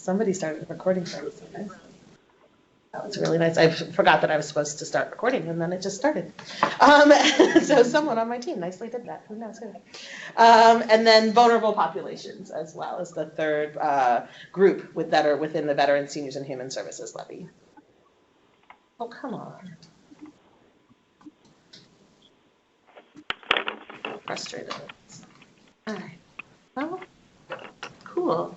Somebody started recording for me. That was really nice. I forgot that I was supposed to start recording, and then it just started. So someone on my team nicely did that. Who knows who? And then vulnerable populations as well as the third group that are within the Veterans, Seniors, and Human Services levy. Oh, come on. Frustrated. All right. Well, cool.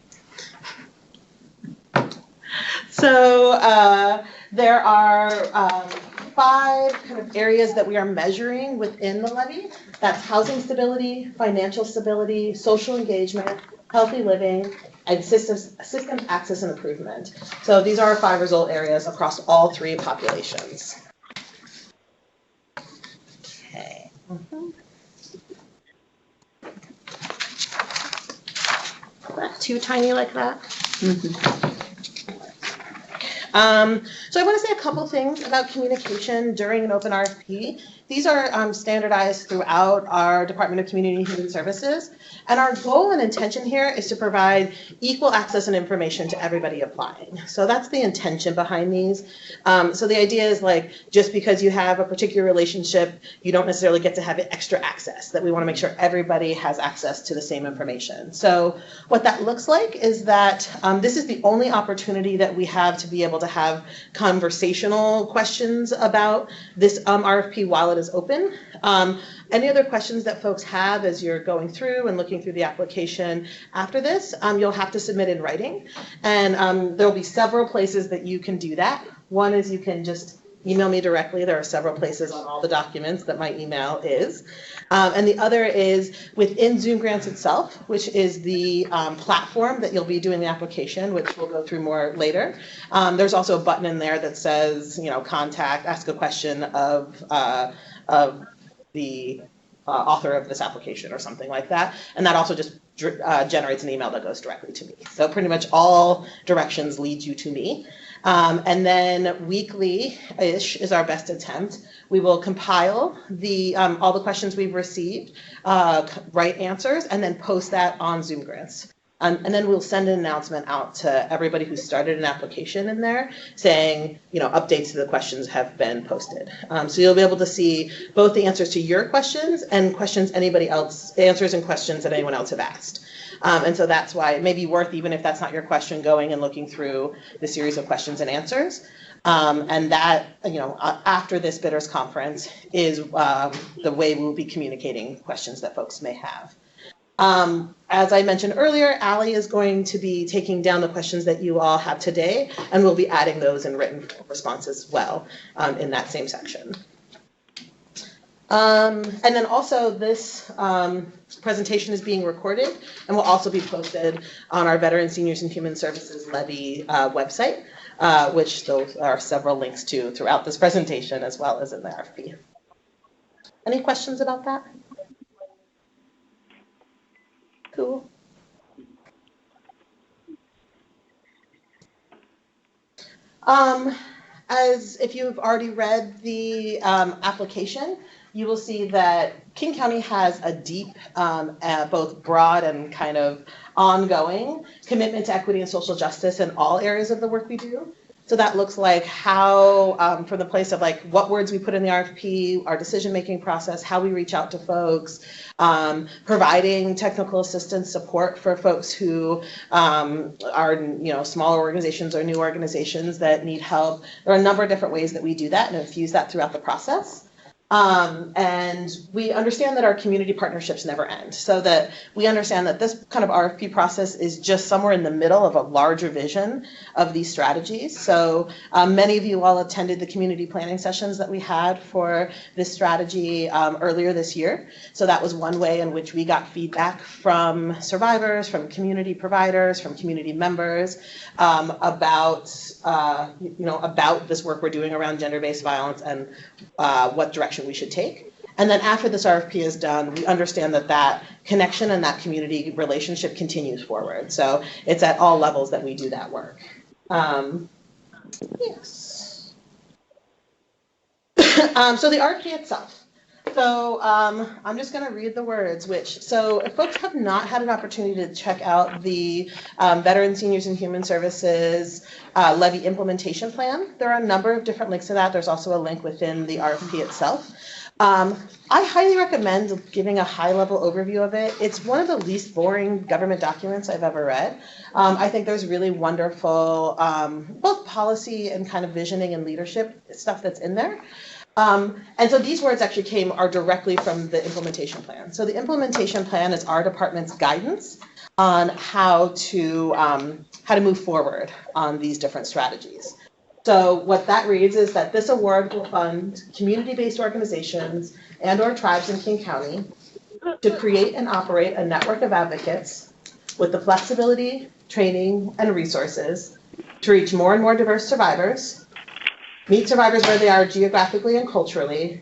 So there are 5 kind of areas that we are measuring within the levy. That's housing stability, financial stability, social engagement, healthy living, and system access and improvement. So these are our 5 result areas across all 3 populations. Okay. Not too tiny like that. So I want to say a couple things about communication during an open RFP. These are standardized throughout our Department of Community and Human Services. And our goal and intention here is to provide equal access and information to everybody applying. So that's the intention behind these. So the idea is like, just because you have a particular relationship, you don't necessarily get to have extra access, that we want to make sure everybody has access to the same information. So what that looks like is that this is the only opportunity that we have to be able to have conversational questions about this RFP while it is open. Any other questions that folks have as you're going through and looking through the application after this, you'll have to submit in writing. And there'll be several places that you can do that. One is you can just email me directly. There are several places on all the documents that my email is. And the other is within Zoom Grants itself, which is the platform that you'll be doing the application, which we'll go through more later. There's also a button in there that says, contact, ask a question of the author of this application or something like that. And that also just generates an email that goes directly to me. So pretty much all directions lead you to me. And then weekly-ish is our best attempt. We will compile all the questions we've received, write answers, and then post that on Zoom Grants. And then we'll send an announcement out to everybody who started an application in there saying, updates to the questions have been posted. So you'll be able to see both the answers to your questions and answers and questions that anyone else have asked. And so that's why it may be worth, even if that's not your question, going and looking through the series of questions and answers. And that, after this bidders conference is the way we'll be communicating questions that folks may have. As I mentioned earlier, Allie is going to be taking down the questions that you all have today, and we'll be adding those in written response as well in that same section. And then also this presentation is being recorded and will also be posted on our Veterans, Seniors, and Human Services Levy website, which those are several links to throughout this presentation as well as in the RFP. Any questions about that? Cool. As if you've already read the application, you will see that King County has a deep, both broad and kind of ongoing commitment to equity and social justice in all areas of the work we do. So that looks like how, from the place of like what words we put in the RFP, our decision-making process, how we reach out to folks, providing technical assistance support for folks who are, smaller organizations or new organizations that need help. There are a number of different ways that we do that and infuse that throughout the process. And we understand that our community partnerships never end, so that we understand that this kind of RFP process is just somewhere in the middle of a larger vision of these strategies. So many of you all attended the community planning sessions that we had for this strategy earlier this year. So that was one way in which we got feedback from survivors, from community providers, from community members about this work we're doing around gender-based violence and what direction we should take. And then after this RFP is done, we understand that that connection and that community relationship continues forward. So it's at all levels that we do that work. Yes. So the RFP itself. So I'm just going to read the words, so if folks have not had an opportunity to check out the Veterans, Seniors, and Human Services Levy Implementation Plan, there are a number of different links to that. There's also a link within the RFP itself. I highly recommend giving a high-level overview of it. It's one of the least boring government documents I've ever read. I think there's really wonderful both policy and kind of visioning and leadership stuff that's in there. And so these words actually are directly from the implementation plan. So the implementation plan is our department's guidance on how to move forward on these different strategies. So what that reads is that this award will fund community-based organizations and/or tribes in King County to create and operate a network of advocates with the flexibility, training, and resources to reach more and more diverse survivors, meet survivors where they are geographically and culturally,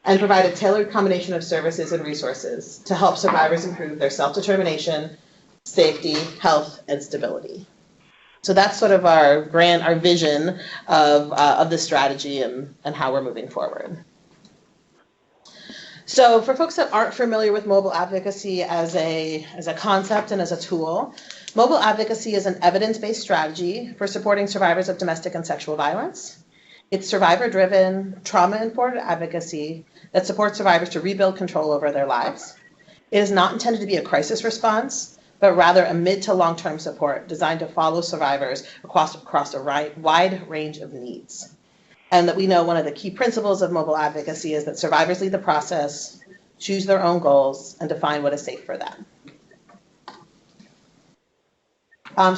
and provide a tailored combination of services and resources to help survivors improve their self-determination, safety, health, and stability. So that's sort of our vision of the strategy and how we're moving forward. So for folks that aren't familiar with mobile advocacy as a concept and as a tool, mobile advocacy is an evidence-based strategy for supporting survivors of domestic and sexual violence. It's survivor-driven, trauma-informed advocacy that supports survivors to rebuild control over their lives. It is not intended to be a crisis response, but rather a mid to long-term support designed to follow survivors across a wide range of needs. And that we know one of the key principles of mobile advocacy is that survivors lead the process, choose their own goals, and define what is safe for them.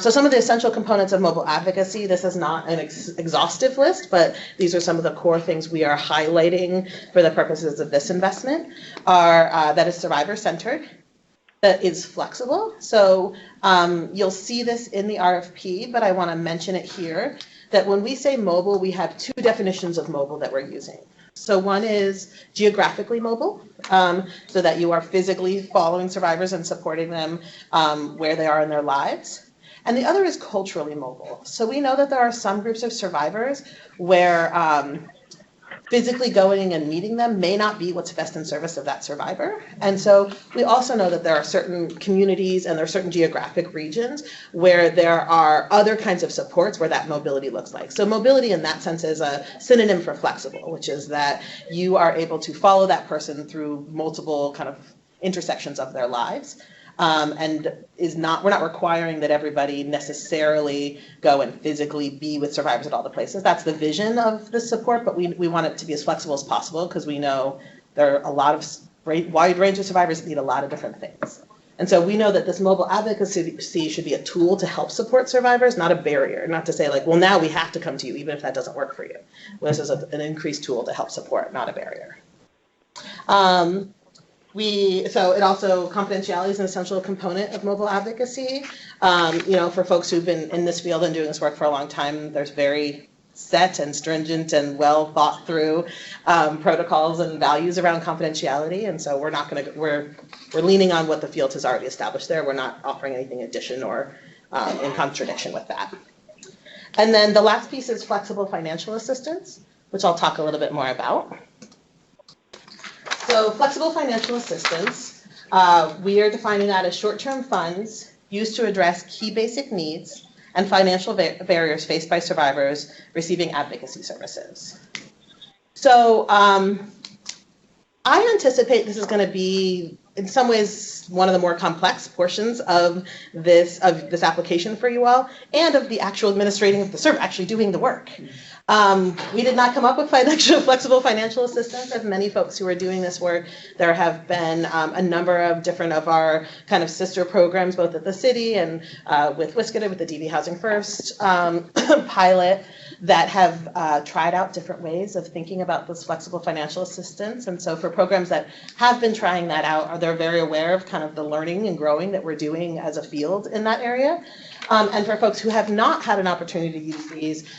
So some of the essential components of mobile advocacy, this is not an exhaustive list, but these are some of the core things we are highlighting for the purposes of this investment, are that is survivor-centered, that is flexible. So you'll see this in the RFP, but I want to mention it here, that when we say mobile, we have two definitions of mobile that we're using. So one is geographically mobile, so that you are physically following survivors and supporting them where they are in their lives. And the other is culturally mobile. So we know that there are some groups of survivors where physically going and meeting them may not be what's best in service of that survivor. And so we also know that there are certain communities and there are certain geographic regions where there are other kinds of supports where that mobility looks like. So mobility in that sense is a synonym for flexible, which is that you are able to follow that person through multiple kind of intersections of their lives. And we're not requiring that everybody necessarily go and physically be with survivors at all the places. That's the vision of the support, but we want it to be as flexible as possible because we know there are a lot of wide range of survivors that need a lot of different things. And so we know that this mobile advocacy should be a tool to help support survivors, not a barrier, not to say like, well, now we have to come to you, even if that doesn't work for you. Well, this is an increased tool to help support, not a barrier. So it also, confidentiality is an essential component of mobile advocacy. For folks who've been in this field and doing this work for a long time, there's very set and stringent and well thought through protocols and values around confidentiality. And so we're leaning on what the field has already established there. We're not offering anything addition or in contradiction with that. And then the last piece is flexible financial assistance, which I'll talk a little bit more about. So flexible financial assistance, we are defining that as short-term funds used to address key basic needs and financial barriers faced by survivors receiving advocacy services. So I anticipate this is going to be, in some ways, one of the more complex portions of this application for you all, and of the actual administrating of the service, actually doing the work. We did not come up with flexible financial assistance. As many folks who are doing this work, there have been a number of different of our kind of sister programs, both at the city and with WSCDA, with the DV Housing First pilot, that have tried out different ways of thinking about this flexible financial assistance. And so for programs that have been trying that out, they're very aware of kind of the learning and growing that we're doing as a field in that area. And for folks who have not had an opportunity to use these,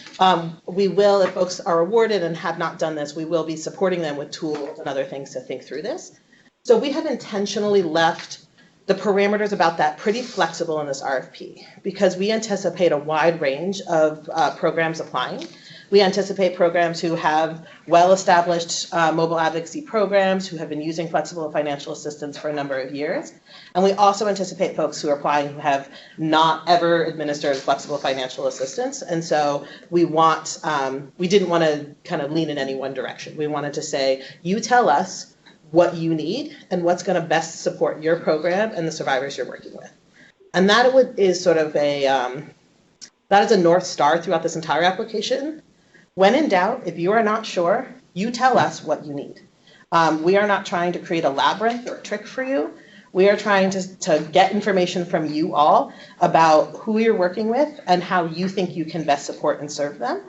we will, if folks are awarded and have not done this, we will be supporting them with tools and other things to think through this. So we have intentionally left the parameters about that pretty flexible in this RFP because we anticipate a wide range of programs applying. We anticipate programs who have well-established mobile advocacy programs, who have been using flexible financial assistance for a number of years. And we also anticipate folks who are applying who have not ever administered flexible financial assistance. And so we didn't want to kind of lean in any one direction. We wanted to say, you tell us what you need and what's going to best support your program and the survivors you're working with. And that is sort of that is a North Star throughout this entire application. When in doubt, if you are not sure, you tell us what you need. We are not trying to create a labyrinth or a trick for you. We are trying to get information from you all about who you're working with and how you think you can best support and serve them.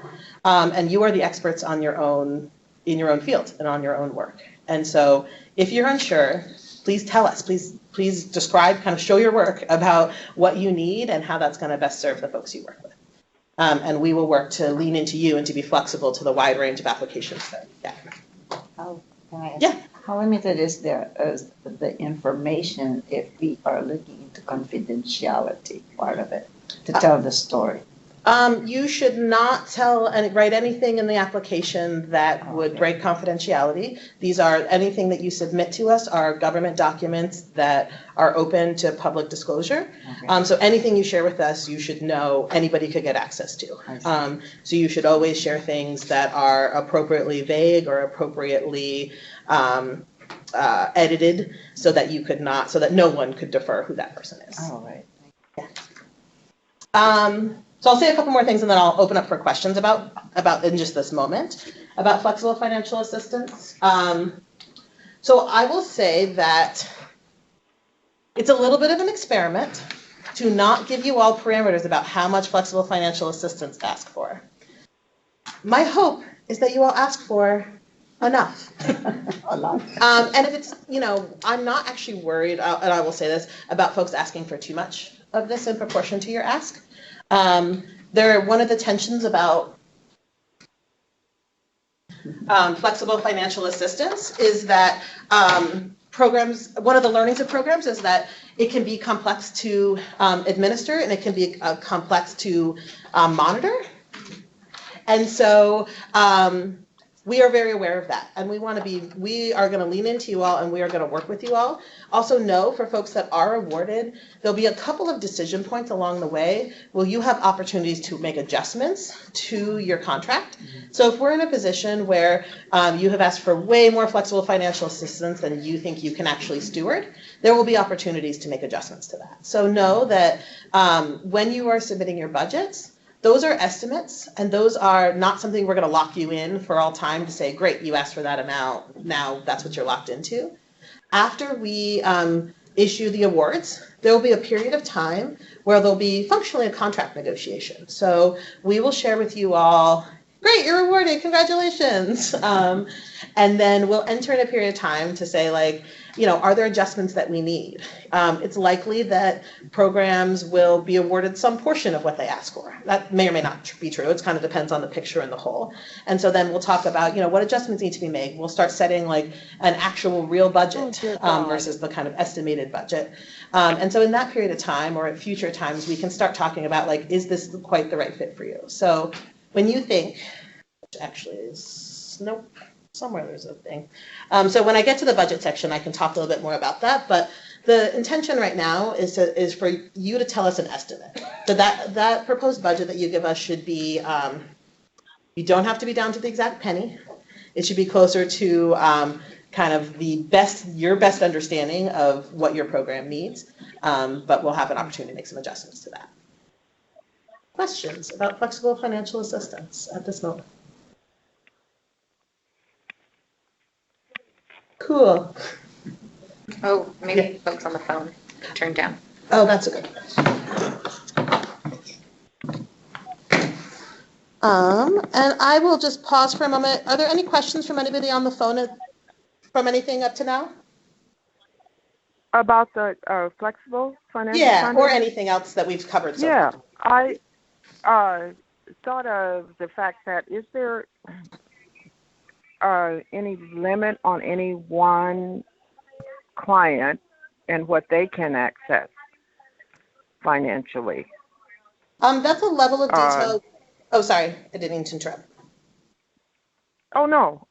And you are the experts in your own field and on your own work. And so if you're unsure, please tell us. Please describe, kind of show your work about what you need and how that's going to best serve the folks you work with. And we will work to lean into you and to be flexible to the wide range of applications that we get. Yeah. How limited is the information if we are looking into confidentiality part of it to tell the story? You should not write anything in the application that would break confidentiality. These are anything that you submit to us are government documents that are open to public disclosure. Okay. So anything you share with us, you should know anybody could get access to. So you should always share things that are appropriately vague or appropriately edited, so that no one could defer who that person is. All right. Yeah. So I'll say a couple more things and then I'll open up for questions about in just this moment about flexible financial assistance. So I will say that it's a little bit of an experiment to not give you all parameters about how much flexible financial assistance to ask for. My hope is that you all ask for enough. And if it's, I'm not actually worried, and I will say this, about folks asking for too much of this in proportion to your ask. One of the tensions about flexible financial assistance is that one of the learnings of programs is that it can be complex to administer and it can be complex to monitor. And so we are very aware of that, and we are going to lean into you all, and we are going to work with you all. Also know, for folks that are awarded, there'll be a couple of decision points along the way where you have opportunities to make adjustments to your contract. So if we're in a position where you have asked for way more flexible financial assistance than you think you can actually steward, there will be opportunities to make adjustments to that. So know that when you are submitting your budgets, those are estimates, and those are not something we're going to lock you in for all time to say, great, you asked for that amount, now that's what you're locked into. After we issue the awards, there will be a period of time where there'll be functionally a contract negotiation. So we will share with you all, great, you're awarded, congratulations. And then we'll enter in a period of time to say, are there adjustments that we need? It's likely that programs will be awarded some portion of what they ask for. That may or may not be true. It kind of depends on the picture and the whole. And so then we'll talk about, what adjustments need to be made. We'll start setting an actual real budget versus the kind of estimated budget. And so in that period of time, or at future times, we can start talking about, is this quite the right fit for you? So when you think, which actually is, nope. Somewhere there's a thing. So when I get to the budget section, I can talk a little bit more about that. But the intention right now is for you to tell us an estimate. So that proposed budget that you give us should be, you don't have to be down to the exact penny. It should be closer to kind of your best understanding of what your program needs. But we'll have an opportunity to make some adjustments to that. Questions about flexible financial assistance at this moment? Cool. Oh, maybe folks on the phone turned down. Oh, that's a good. And I will just pause for a moment. Are there any questions from anybody on the phone from anything up to now? About the flexible financial funding? Or anything else that we've covered so far. Yeah, I thought of the fact that is there any limit on any one client and what they can access financially? That's a level of detail. Oh, sorry, I didn't mean to interrupt. Oh, no,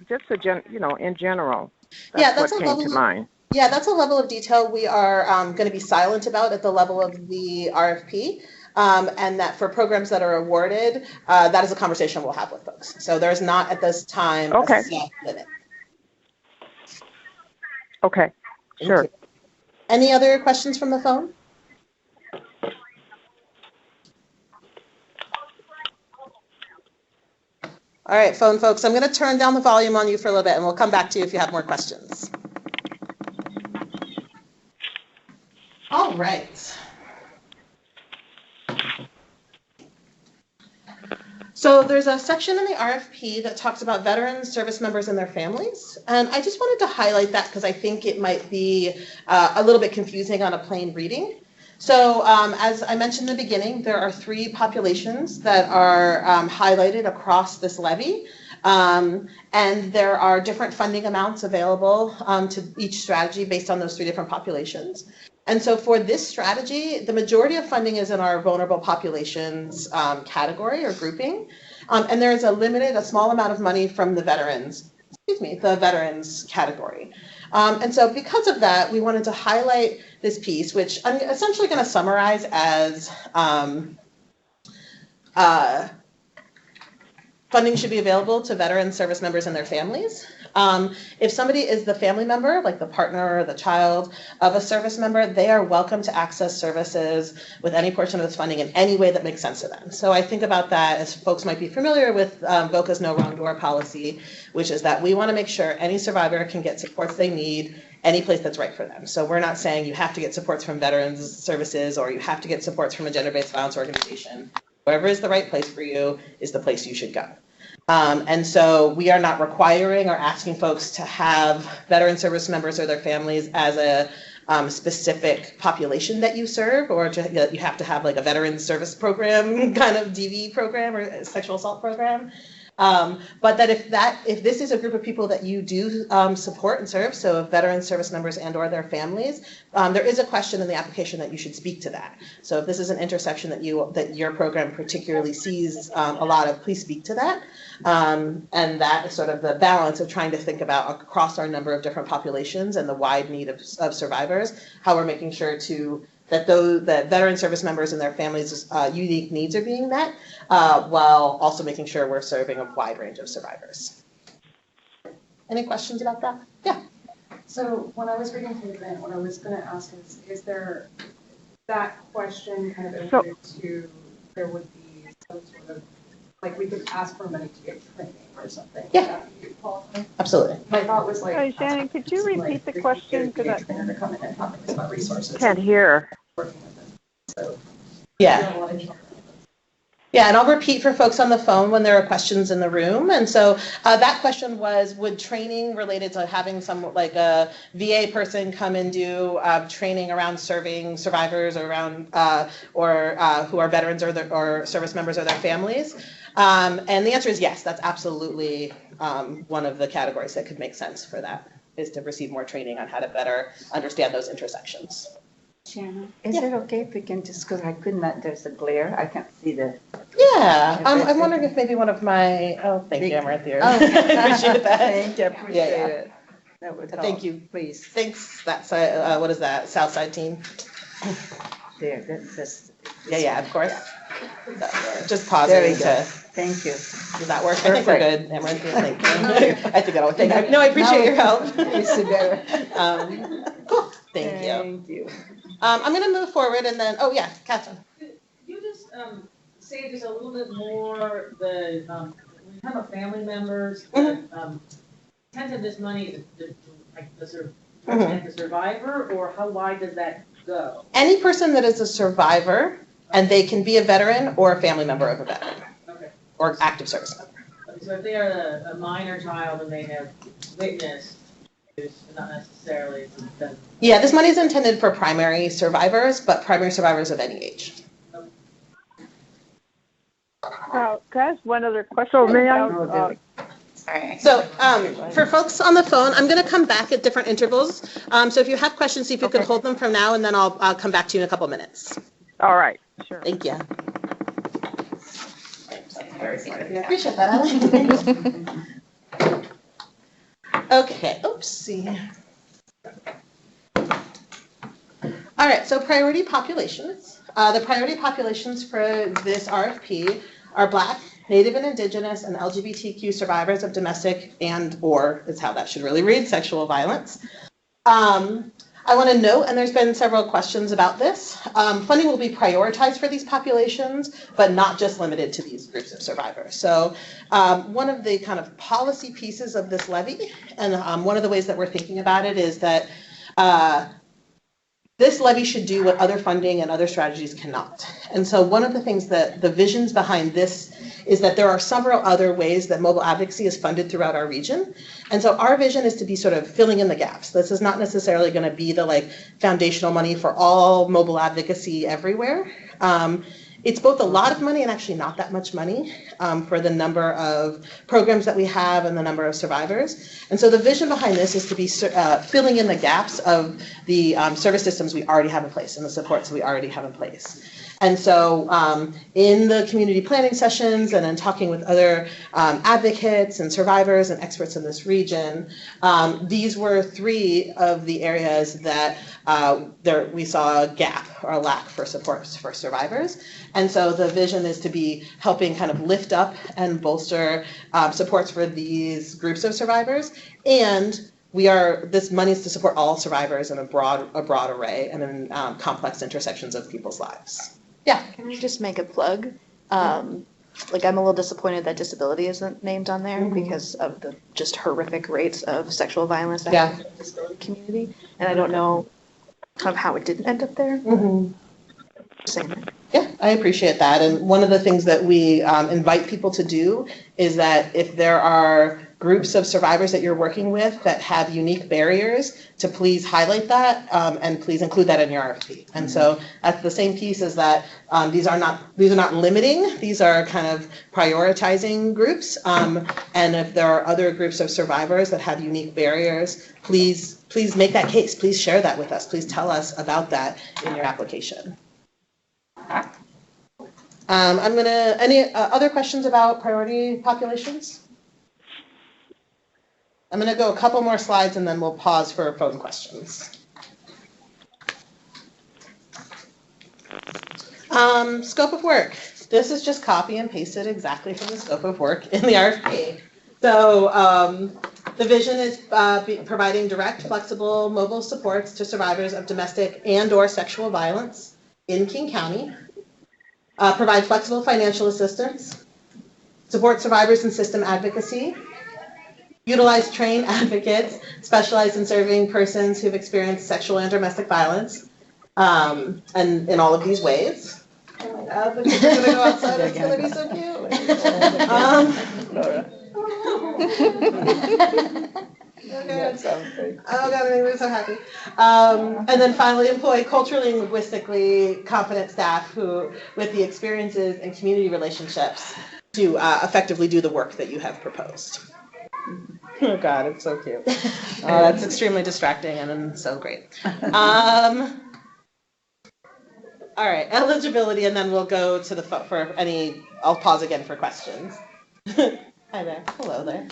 just in general. Yeah, That's that's a what came to level. mind. Yeah, that's a level of detail we are going to be silent about at the level of the RFP. And that for programs that are awarded, that is a conversation we'll have with folks. So there's not at this time Okay. a set limit. Okay, Thank sure. you. Any other questions from the phone? All right, phone folks, I'm going to turn down the volume on you for a little bit, and we'll come back to you if you have more questions. All right. So there's a section in the RFP that talks about veterans, service members, and their families. And I just wanted to highlight that because I think it might be a little bit confusing on a plain reading. So as I mentioned in the beginning, there are 3 populations that are highlighted across this levy. And there are different funding amounts available to each strategy based on those 3 different populations. And so for this strategy, the majority of funding is in our vulnerable populations category or grouping. And there is a small amount of money from the veterans category. And so because of that, we wanted to highlight this piece, which I'm essentially going to summarize as funding should be available to veteran service members and their families. If somebody is the family member, like the partner or the child of a service member, they are welcome to access services with any portion of this funding in any way that makes sense to them. So I think about that as folks might be familiar with VOCA's No Wrong Door policy, which is that we want to make sure any survivor can get supports they need any place that's right for them. So we're not saying you have to get supports from veterans services or you have to get supports from a gender-based violence organization. Wherever is the right place for you is the place you should go. And so we are not requiring or asking folks to have veteran service members or their families as a specific population that you serve, or you have to have like a veteran service program kind of DV program or a sexual assault program. But that if this is a group of people that you do support and serve, so veteran service members and or their families, there is a question in the application that you should speak to that. So if this is an intersection that your program particularly sees a lot of, please speak to that. And that is sort of the balance of trying to think about across our number of different populations and the wide need of survivors, how we're making sure that veteran service members and their families' unique needs are being met, while also making sure we're serving a wide range of survivors. Any questions about that? Yeah. So when I was reading through the grant, what I was going to ask is there that question kind of alluded to there would be some sort of, like we could ask for money to get training or something? Yeah. Absolutely. My thought was like, Hey, Shannon, could you repeat the question? Because I trainer to come in and talk to us about resources. Can't hear. Working with them. So Yeah. Yeah, and I'll repeat for folks on the phone when there are questions in the room. And so that question was, would training related to having some, like a VA person come and do training around serving survivors around or who are veterans or service members or their families? And the answer is yes, that's absolutely one of the categories that could make sense for that, is to receive more training on how to better understand those intersections. Shannon, is it okay if we can just, because I could not, there's a glare, I can't see the. Yeah, I'm wondering if maybe one of my, thank you, I'm right there. Oh. I appreciate that. Thank you, appreciate it. That would help. Thank you. Please. Thanks, that side, what is that, South Side team? There, that's. Yeah, of course. Just pausing There we go. to, Thank you. does that work? I think we're good, Amaranth, thank you. I think that'll, no, I appreciate your help. You see better. Cool, thank you. Thank you. I'm gonna move forward and then, oh yeah, Catherine. Could you just say just a little bit more when you have a family members that intent of this money is like the survivor, or how wide does that go? Any person that is a survivor, and they can be a veteran or a family member of a veteran. Okay. Or active service member. So if they are a minor child and they have witnessed, not necessarily then. Yeah, this money is intended for primary survivors, but primary survivors of any age. Can I ask one other question? So may I? Sorry. So for folks on the phone, I'm going to come back at different intervals. So if you have questions, see if you could hold them from now, and then I'll come back to you in a couple minutes. All right, sure. Thank you. Very smart. I appreciate that, Ellen. Okay, oopsie. All right, so priority populations. The priority populations for this RFP are Black, Native and Indigenous, and LGBTQ survivors of domestic and/or, is how that should really read, sexual violence. I want to note, and there's been several questions about this, funding will be prioritized for these populations, but not just limited to these groups of survivors. So one of the kind of policy pieces of this levy, and one of the ways that we're thinking about it is that this levy should do what other funding and other strategies cannot. And so one of the things that the visions behind this is that there are several other ways that mobile advocacy is funded throughout our region. And so our vision is to be sort of filling in the gaps. This is not necessarily going to be the like foundational money for all mobile advocacy everywhere. It's both a lot of money and actually not that much money for the number of programs that we have and the number of survivors. And so the vision behind this is to be filling in the gaps of the service systems we already have in place and the supports we already have in place. And so in the community planning sessions and in talking with other advocates and survivors and experts in this region, these were three of the areas that we saw a gap or a lack for supports for survivors. And so the vision is to be helping kind of lift up and bolster supports for these groups of survivors. And this money is to support all survivors in a broad array and in complex intersections of people's lives. Yeah. Can I just make a plug? Like, I'm a little disappointed that disability isn't named on there because of the just horrific rates of sexual violence that happens in the disability community. And I don't know kind of how it didn't end up there. Same thing. Yeah, I appreciate that. And one of the things that we invite people to do is that if there are groups of survivors that you're working with that have unique barriers, to please highlight that and please include that in your RFP. And so that's the same piece is that these are not limiting, these are kind of prioritizing groups. And if there are other groups of survivors that have unique barriers, please make that case. Please share that with us. Please tell us about that in your application. Any other questions about priority populations? I'm going to go a couple more slides and then we'll pause for phone questions. Scope of work. This is just copy and pasted exactly from the scope of work in the RFP. So the vision is providing direct, flexible, mobile supports to survivors of domestic and/or sexual violence in King County. Provide flexible financial assistance. Support survivors in system advocacy. Utilize trained advocates specialized in serving persons who've experienced sexual and domestic violence, and in all of these ways. Oh my God, the kids are going to go outside. It's going to be so cute. Oh God, it makes me so happy. And then finally, employ culturally and linguistically competent staff who, with the experiences and community relationships, to effectively do the work that you have proposed. Oh God, it's so cute. That's extremely distracting and so great. All right, eligibility, and then we'll go to the for any. I'll pause again for questions. Hi there. Hello there.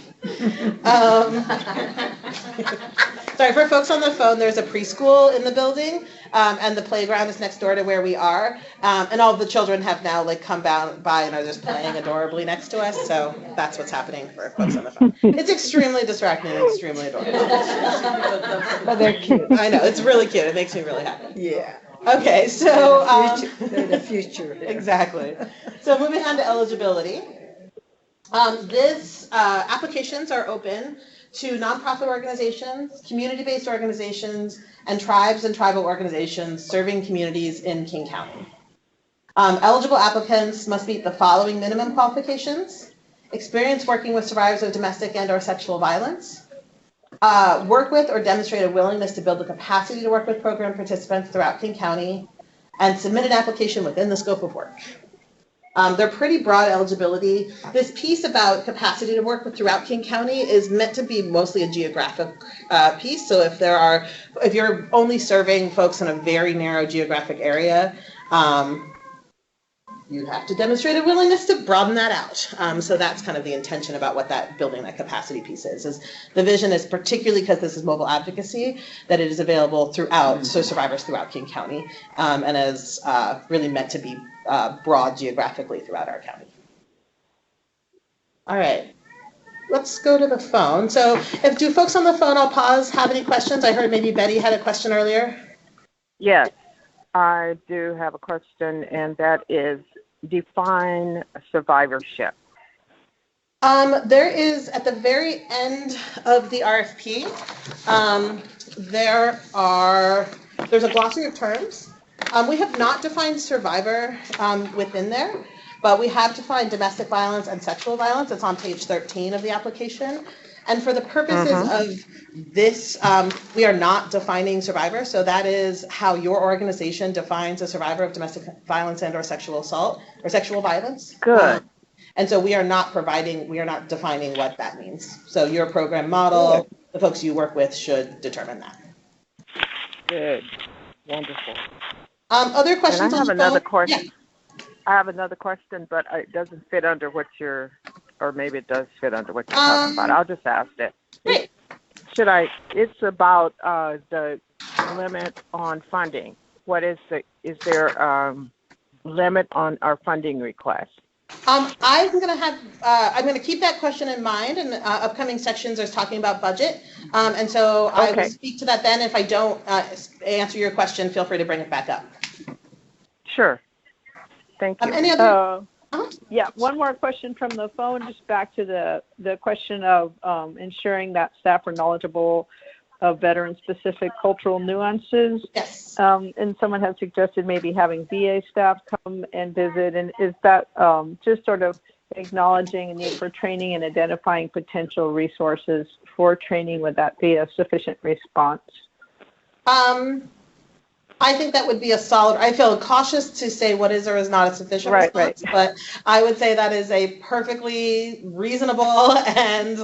Sorry, for folks on the phone, there's a preschool in the building, and the playground is next door to where we are. And all of the children have now come by and are just playing adorably next to us. So that's what's happening for folks on the phone. It's extremely distracting and extremely adorable. But they're cute. I know, it's really cute. It makes me really happy. Yeah. Okay, so They're the future. exactly. So moving on to eligibility. Applications are open to nonprofit organizations, community-based organizations, and tribes and tribal organizations serving communities in King County. Eligible applicants must meet the following minimum qualifications: experience working with survivors of domestic and/or sexual violence, work with or demonstrate a willingness to build the capacity to work with program participants throughout King County, and submit an application within the scope of work. They're pretty broad eligibility. This piece about capacity to work with throughout King County is meant to be mostly a geographic piece. So if you're only serving folks in a very narrow geographic area, you have to demonstrate a willingness to broaden that out. So that's kind of the intention about what that building that capacity piece is the vision is particularly because this is mobile advocacy, that it is available throughout, so survivors throughout King County, and is really meant to be broad geographically throughout our county. All right, let's go to the phone. So do folks on the phone, I'll pause, have any questions? I heard maybe Betty had a question earlier. Yes, I do have a question, and that is define survivorship. There is, at the very end of the RFP, there's a glossary of terms. We have not defined survivor within there, but we have defined domestic violence and sexual violence. It's on page 13 of the application. And for the purposes of this, we are not defining survivor. So that is how your organization defines a survivor of domestic violence and or sexual assault or sexual violence. Good. And so we are not defining what that means. So your program model, the folks you work with should determine that. Good. Wonderful. Other questions? And I have another question. Yeah. I have another question, but it doesn't fit under what or maybe it does fit under what you're talking about. I'll just ask it. Great. It's about the limit on funding. Is there limit on our funding request? I'm going to keep that question in mind, and upcoming sections are talking about budget. And so I will speak to that then. If I don't answer your question, feel free to bring it back up. Sure. Thank you. Any other? Yeah, one more question from the phone, just back to the question of ensuring that staff are knowledgeable of veteran-specific cultural nuances. Yes. And someone has suggested maybe having VA staff come and visit. And is that just sort of acknowledging a need for training and identifying potential resources for training? Would that be a sufficient response? I think that would be a solid. I feel cautious to say what is or is not a sufficient response, but I would say that is a perfectly reasonable and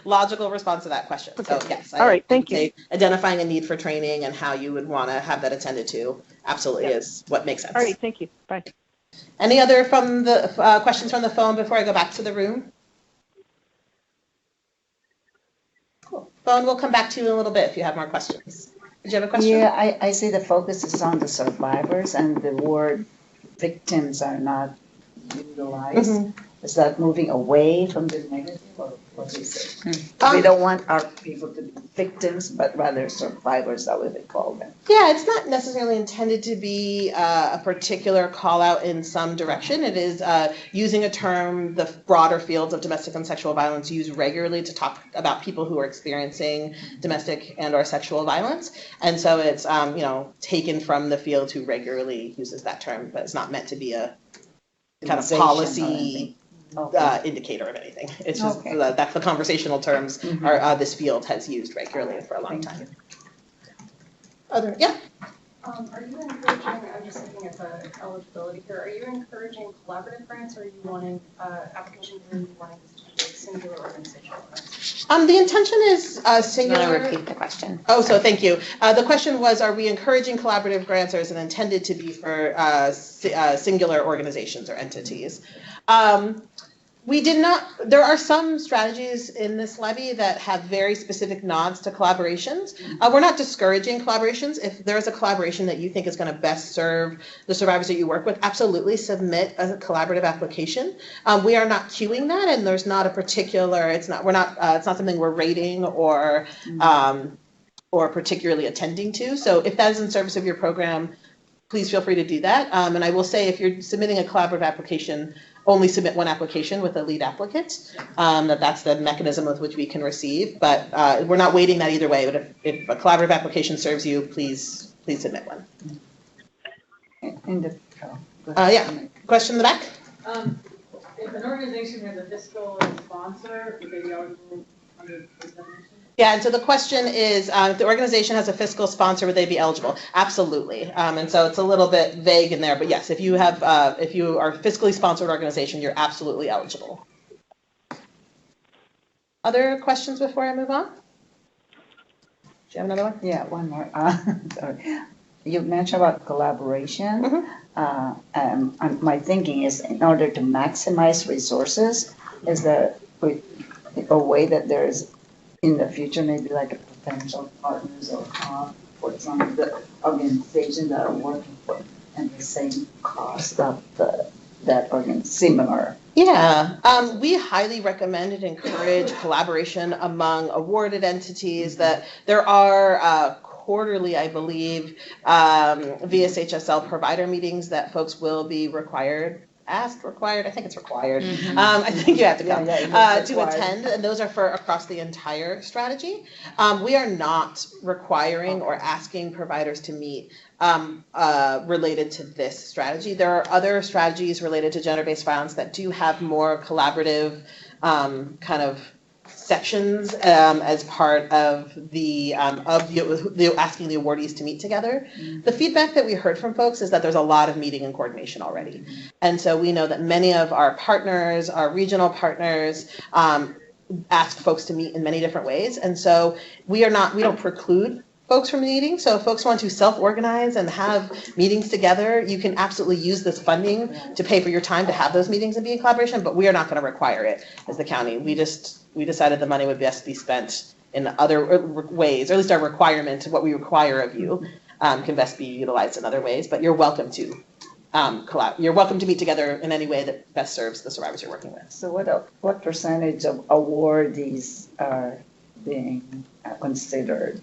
logical response to that question. Okay. So yes, all right, thank you. Identifying a need for training and how you would want to have that attended to absolutely is what makes sense. All right, thank you. Bye. Any other from the questions from the phone before I go back to the room? Cool. Phone, we'll come back to you in a little bit if you have more questions. Did you have a question? Yeah, I see the focus is on the survivors and the word victims are not utilized. Mm-hmm. Is that moving away from the negative, or what do you say? We don't want our people to be victims, but rather survivors, that way they call them. Yeah, it's not necessarily intended to be a particular call out in some direction. It is using a term the broader fields of domestic and sexual violence use regularly to talk about people who are experiencing domestic and or sexual violence. And so it's taken from the field who regularly uses that term, but it's not meant to be a kind of policy indicator of anything. It's just that's the conversational terms this field has used regularly for a long time. Are you encouraging, I'm just looking at the eligibility here, are you encouraging collaborative grants, or are you wanting applications, or are you wanting this to be a singular organizational grants? The intention is singular. I'm going to repeat the question. Oh, so thank you. The question was, are we encouraging collaborative grants, or is it intended to be for singular organizations or entities? We did not, there are some strategies in this levy that have very specific nods to collaborations. We're not discouraging collaborations. If there's a collaboration that you think is going to best serve the survivors that you work with, absolutely submit a collaborative application. We are not queuing that, and there's not a particular, it's not something we're rating or particularly attending to. So if that is in service of your program, please feel free to do that. And I will say, if you're submitting a collaborative application, only submit one application with a lead applicant. That's the mechanism with which we can receive. But we're not waiting that either way. But if a collaborative application serves you, please submit one. Question in the back? If an organization has a fiscal sponsor, would they be eligible under this definition? Yeah, and so the question is, if the organization has a fiscal sponsor, would they be eligible? Absolutely. And so it's a little bit vague in there, but yes, if you are a fiscally sponsored organization, you're absolutely eligible. Other questions before I move on? Do you have another one? Yeah, one more. Sorry. You mentioned about collaboration. And my thinking is, in order to maximize resources, is there a way that there's in the future maybe like a potential partners or for some of the organizations that are working for and the same cost of that similar. Yeah, we highly recommend and encourage collaboration among awarded entities. That there are quarterly, I believe, VSHSL provider meetings that folks will be required. I think it's required. I think you have to come to attend, and those are for across the entire strategy. We are not requiring or asking providers to meet related to this strategy. There are other strategies related to gender-based violence that do have more collaborative kind of sections as part of the asking the awardees to meet together. The feedback that we heard from folks is that there's a lot of meeting and coordination already. And so we know that many of our partners, our regional partners, ask folks to meet in many different ways. And so we don't preclude folks from meeting. So if folks want to self-organize and have meetings together, you can absolutely use this funding to pay for your time to have those meetings and be in collaboration, but we are not going to require it as the county. We decided the money would best be spent in other ways, or at least our requirement, what we require of you, can best be utilized in other ways, but you're welcome to you're welcome to meet together in any way that best serves the survivors you're working with. So what percentage of awardees are being considered?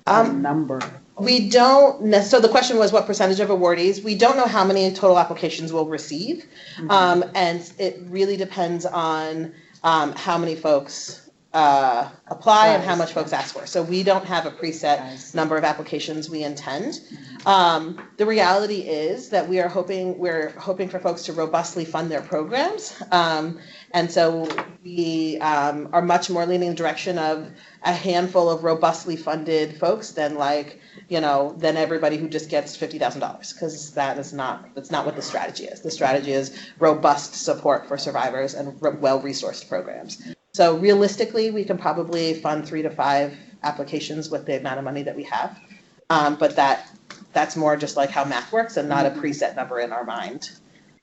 Number. We don't so the question was what percentage of awardees. We don't know how many total applications we'll receive. And it really depends on how many folks apply and how much folks ask for. So we don't have a preset number of applications we intend. The reality is that we're hoping for folks to robustly fund their programs. And so we are much more leaning in the direction of a handful of robustly funded folks than than everybody who just gets $50,000, because that's not what the strategy is. The strategy is robust support for survivors and well-resourced programs. So realistically, we can probably fund 3 to 5 applications with the amount of money that we have. But that's more just like how math works and not a preset number in our mind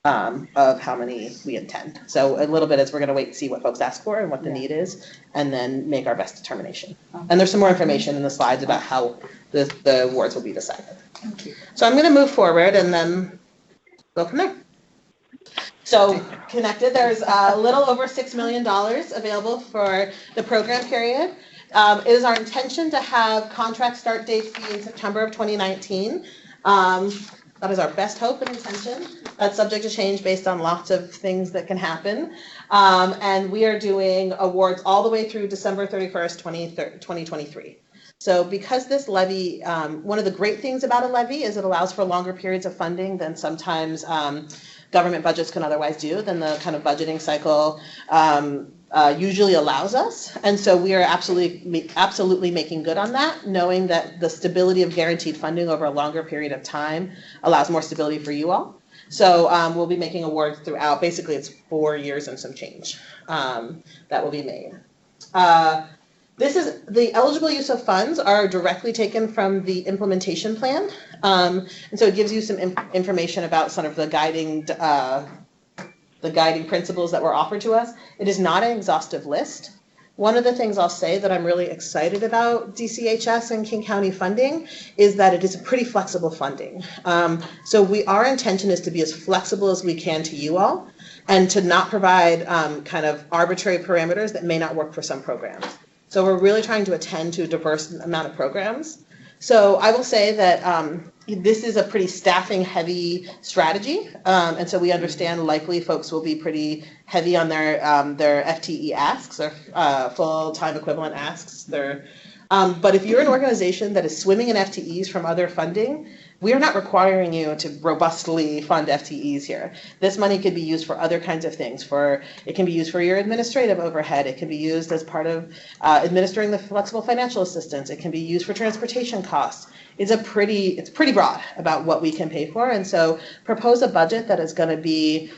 of how many we intend. So a little bit is we're going to wait and see what folks ask for and what the need is, and then make our best determination. And there's some more information in the slides about how the awards will be decided. Thank you. So I'm going to move forward and then go from there. So connected, there's a little over $6 million available for the program period. It is our intention to have contract start dates be in September of 2019. That is our best hope and intention. That's subject to change based on lots of things that can happen. And we are doing awards all the way through December 31st, 2023. So because this levy, one of the great things about a levy is it allows for longer periods of funding than sometimes government budgets can otherwise do, than the kind of budgeting cycle usually allows us. And so we are absolutely making good on that, knowing that the stability of guaranteed funding over a longer period of time allows more stability for you all. So we'll be making awards throughout. Basically, it's 4 years and some change that will be made. This is the eligible use of funds are directly taken from the implementation plan. And so it gives you some information about sort of the guiding principles that were offered to us. It is not an exhaustive list. One of the things I'll say that I'm really excited about DCHS and King County funding is that it is a pretty flexible funding. So our intention is to be as flexible as we can to you all and to not provide kind of arbitrary parameters that may not work for some programs. So we're really trying to attend to a diverse amount of programs. So I will say that this is a pretty staffing heavy strategy. And so we understand likely folks will be pretty heavy on their FTE asks or full-time equivalent asks. But if you're an organization that is swimming in FTEs from other funding, we are not requiring you to robustly fund FTEs here. This money could be used for other kinds of things. It can be used for your administrative overhead. It can be used as part of administering the flexible financial assistance. It can be used for transportation costs. It's pretty broad about what we can pay for. And so propose a budget that is going to be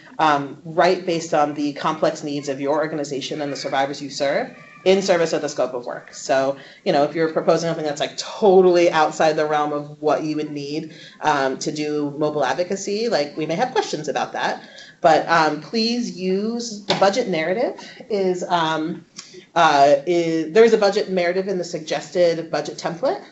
right based on the complex needs of your organization and the survivors you serve, in service of the scope of work. So, if you're proposing something that's like totally outside the realm of what you would need to do mobile advocacy, like we may have questions about that. But please use the budget narrative. There's a budget narrative in the suggested budget template.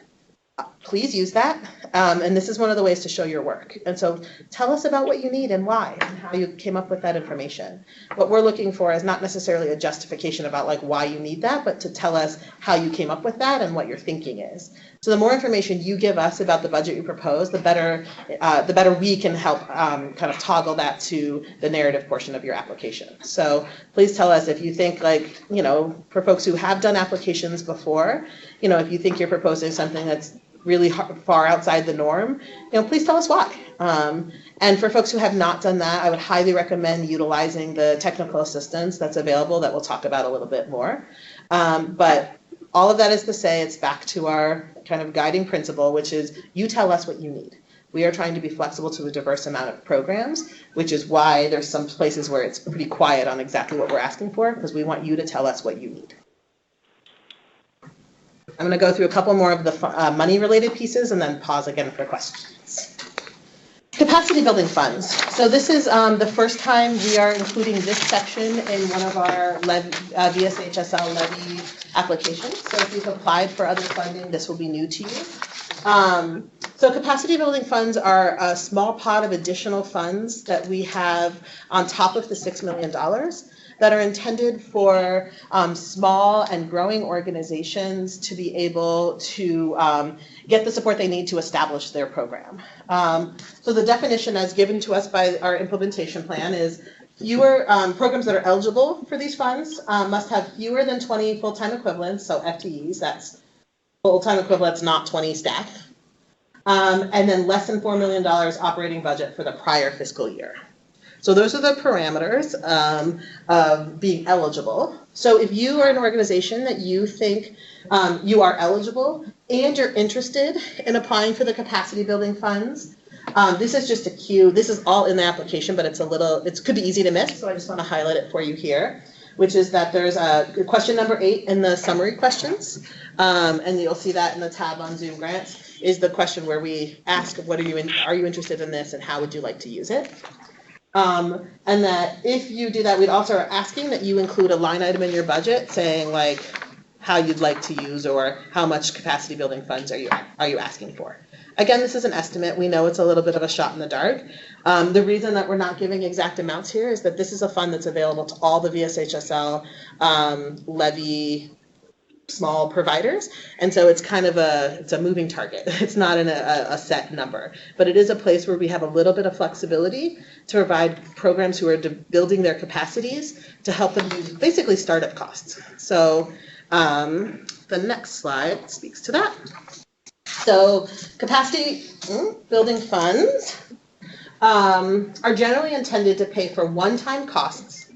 Please use that. And this is one of the ways to show your work. And so tell us about what you need and why, and how you came up with that information. What we're looking for is not necessarily a justification about like why you need that, but to tell us how you came up with that and what your thinking is. So the more information you give us about the budget you propose, the better we can help kind of toggle that to the narrative portion of your application. So please tell us if you think like, for folks who have done applications before, if you think you're proposing something that's really far outside the norm, please tell us why. And for folks who have not done that, I would highly recommend utilizing the technical assistance that's available that we'll talk about a little bit more. But all of that is to say, it's back to our kind of guiding principle, which is you tell us what you need. We are trying to be flexible to a diverse amount of programs, which is why there's some places where it's pretty quiet on exactly what we're asking for, because we want you to tell us what you need. I'm going to go through a couple more of the money-related pieces and then pause again for questions. Capacity building funds. So this is the first time we are including this section in one of our VSHSL levy applications. So if you've applied for other funding, this will be new to you. So capacity building funds are a small pot of additional funds that we have on top of the $6 million. That are intended for small and growing organizations to be able to get the support they need to establish their program. So the definition as given to us by our implementation plan is fewer programs that are eligible for these funds must have fewer than 20 full-time equivalents, so FTEs, that's full-time equivalents, not 20 staff, and then less than $4 million operating budget for the prior fiscal year. So those are the parameters of being eligible. So if you are an organization that you think you are eligible and you're interested in applying for the capacity building funds, this is just a cue. This is all in the application, but it could be easy to miss, so I just want to highlight it for you here, which is that there's a question number 8 in the summary questions, and you'll see that in the tab on Zoom grants, is the question where we ask, are you interested in this and how would you like to use it? And that if you do that, we'd also are asking that you include a line item in your budget saying like how you'd like to use or how much capacity building funds are you asking for. Again, this is an estimate. We know it's a little bit of a shot in the dark. The reason that we're not giving exact amounts here is that this is a fund that's available to all the VSHSL levy small providers, and so it's kind of it's a moving target. It's not in a set number, but it is a place where we have a little bit of flexibility to provide programs who are building their capacities to help them use basically startup costs. So the next slide speaks to that. So capacity building funds are generally intended to pay for one-time costs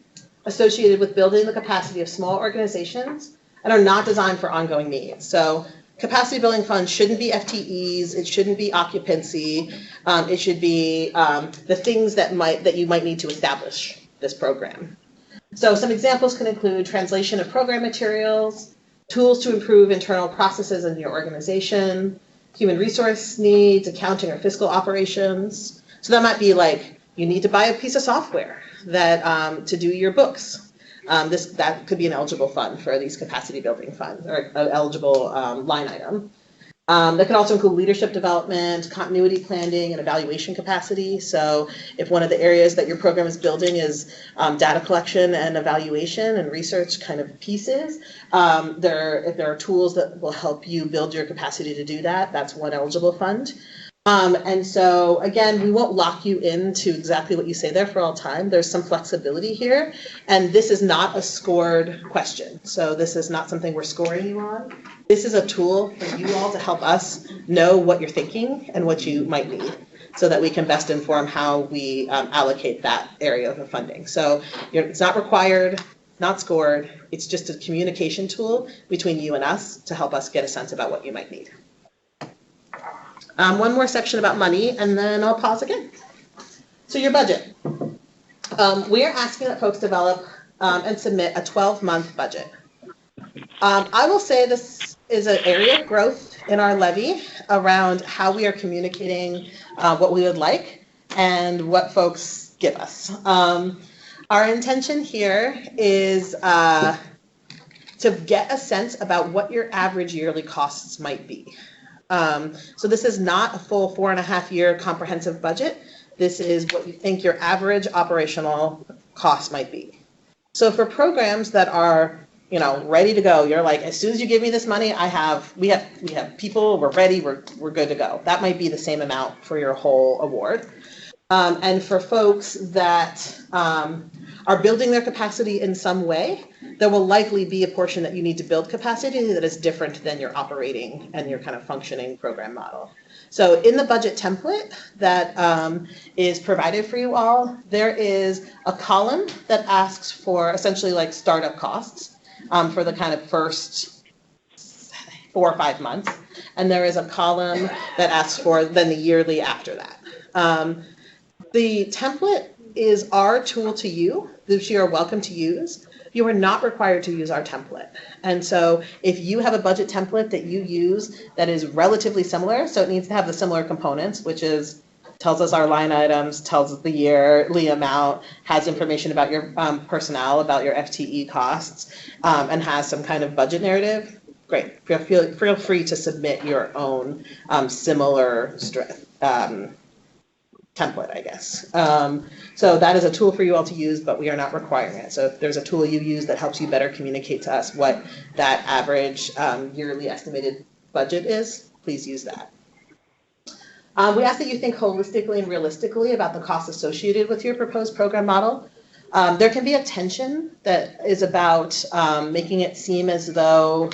associated with building the capacity of small organizations and are not designed for ongoing needs. So capacity building funds shouldn't be FTEs, it shouldn't be occupancy, it should be the things that you might need to establish this program. So some examples can include translation of program materials, tools to improve internal processes in your organization, human resource needs, accounting or fiscal operations. So that might be like, you need to buy a piece of software that to do your books. That could be an eligible fund for these capacity building funds, or an eligible line item. That can also include leadership development, continuity planning, and evaluation capacity. So if one of the areas that your program is building is data collection and evaluation and research kind of pieces, if there are tools that will help you build your capacity to do that, that's one eligible fund. And so, again, we won't lock you into exactly what you say there for all time. There's some flexibility here, and this is not a scored question. So this is not something we're scoring you on. This is a tool for you all to help us know what you're thinking and what you might need so that we can best inform how we allocate that area of the funding. So it's not required, not scored. It's just a communication tool between you and us to help us get a sense about what you might need. One more section about money, and then I'll pause again. So your budget. We are asking that folks develop and submit a 12-month budget. I will say this is an area of growth in our levy around how we are communicating what we would like and what folks give us. Our intention here is to get a sense about what your average yearly costs might be. So this is not a full 4.5 year comprehensive budget. This is what you think your average operational cost might be. So for programs that are, ready to go, you're like, as soon as you give me this money, we have people, we're ready, we're good to go. That might be the same amount for your whole award. And for folks that are building their capacity in some way, there will likely be a portion that you need to build capacity that is different than your operating and your kind of functioning program model. So in the budget template that is provided for you all, there is a column that asks for essentially like startup costs for the kind of first 4 or 5 months. And there is a column that asks for then the yearly after that. The template is our tool to you, which you are welcome to use. You are not required to use our template. And so if you have a budget template that you use that is relatively similar, so it needs to have the similar components, which is tells us our line items, tells us the yearly amount, has information about your personnel, about your FTE costs, and has some kind of budget narrative, great. Feel free to submit your own similar template, I guess. So that is a tool for you all to use, but we are not requiring it. So if there's a tool you use that helps you better communicate to us what that average yearly estimated budget is, please use that. We ask that you think holistically and realistically about the costs associated with your proposed program model. There can be a tension that is about making it seem as though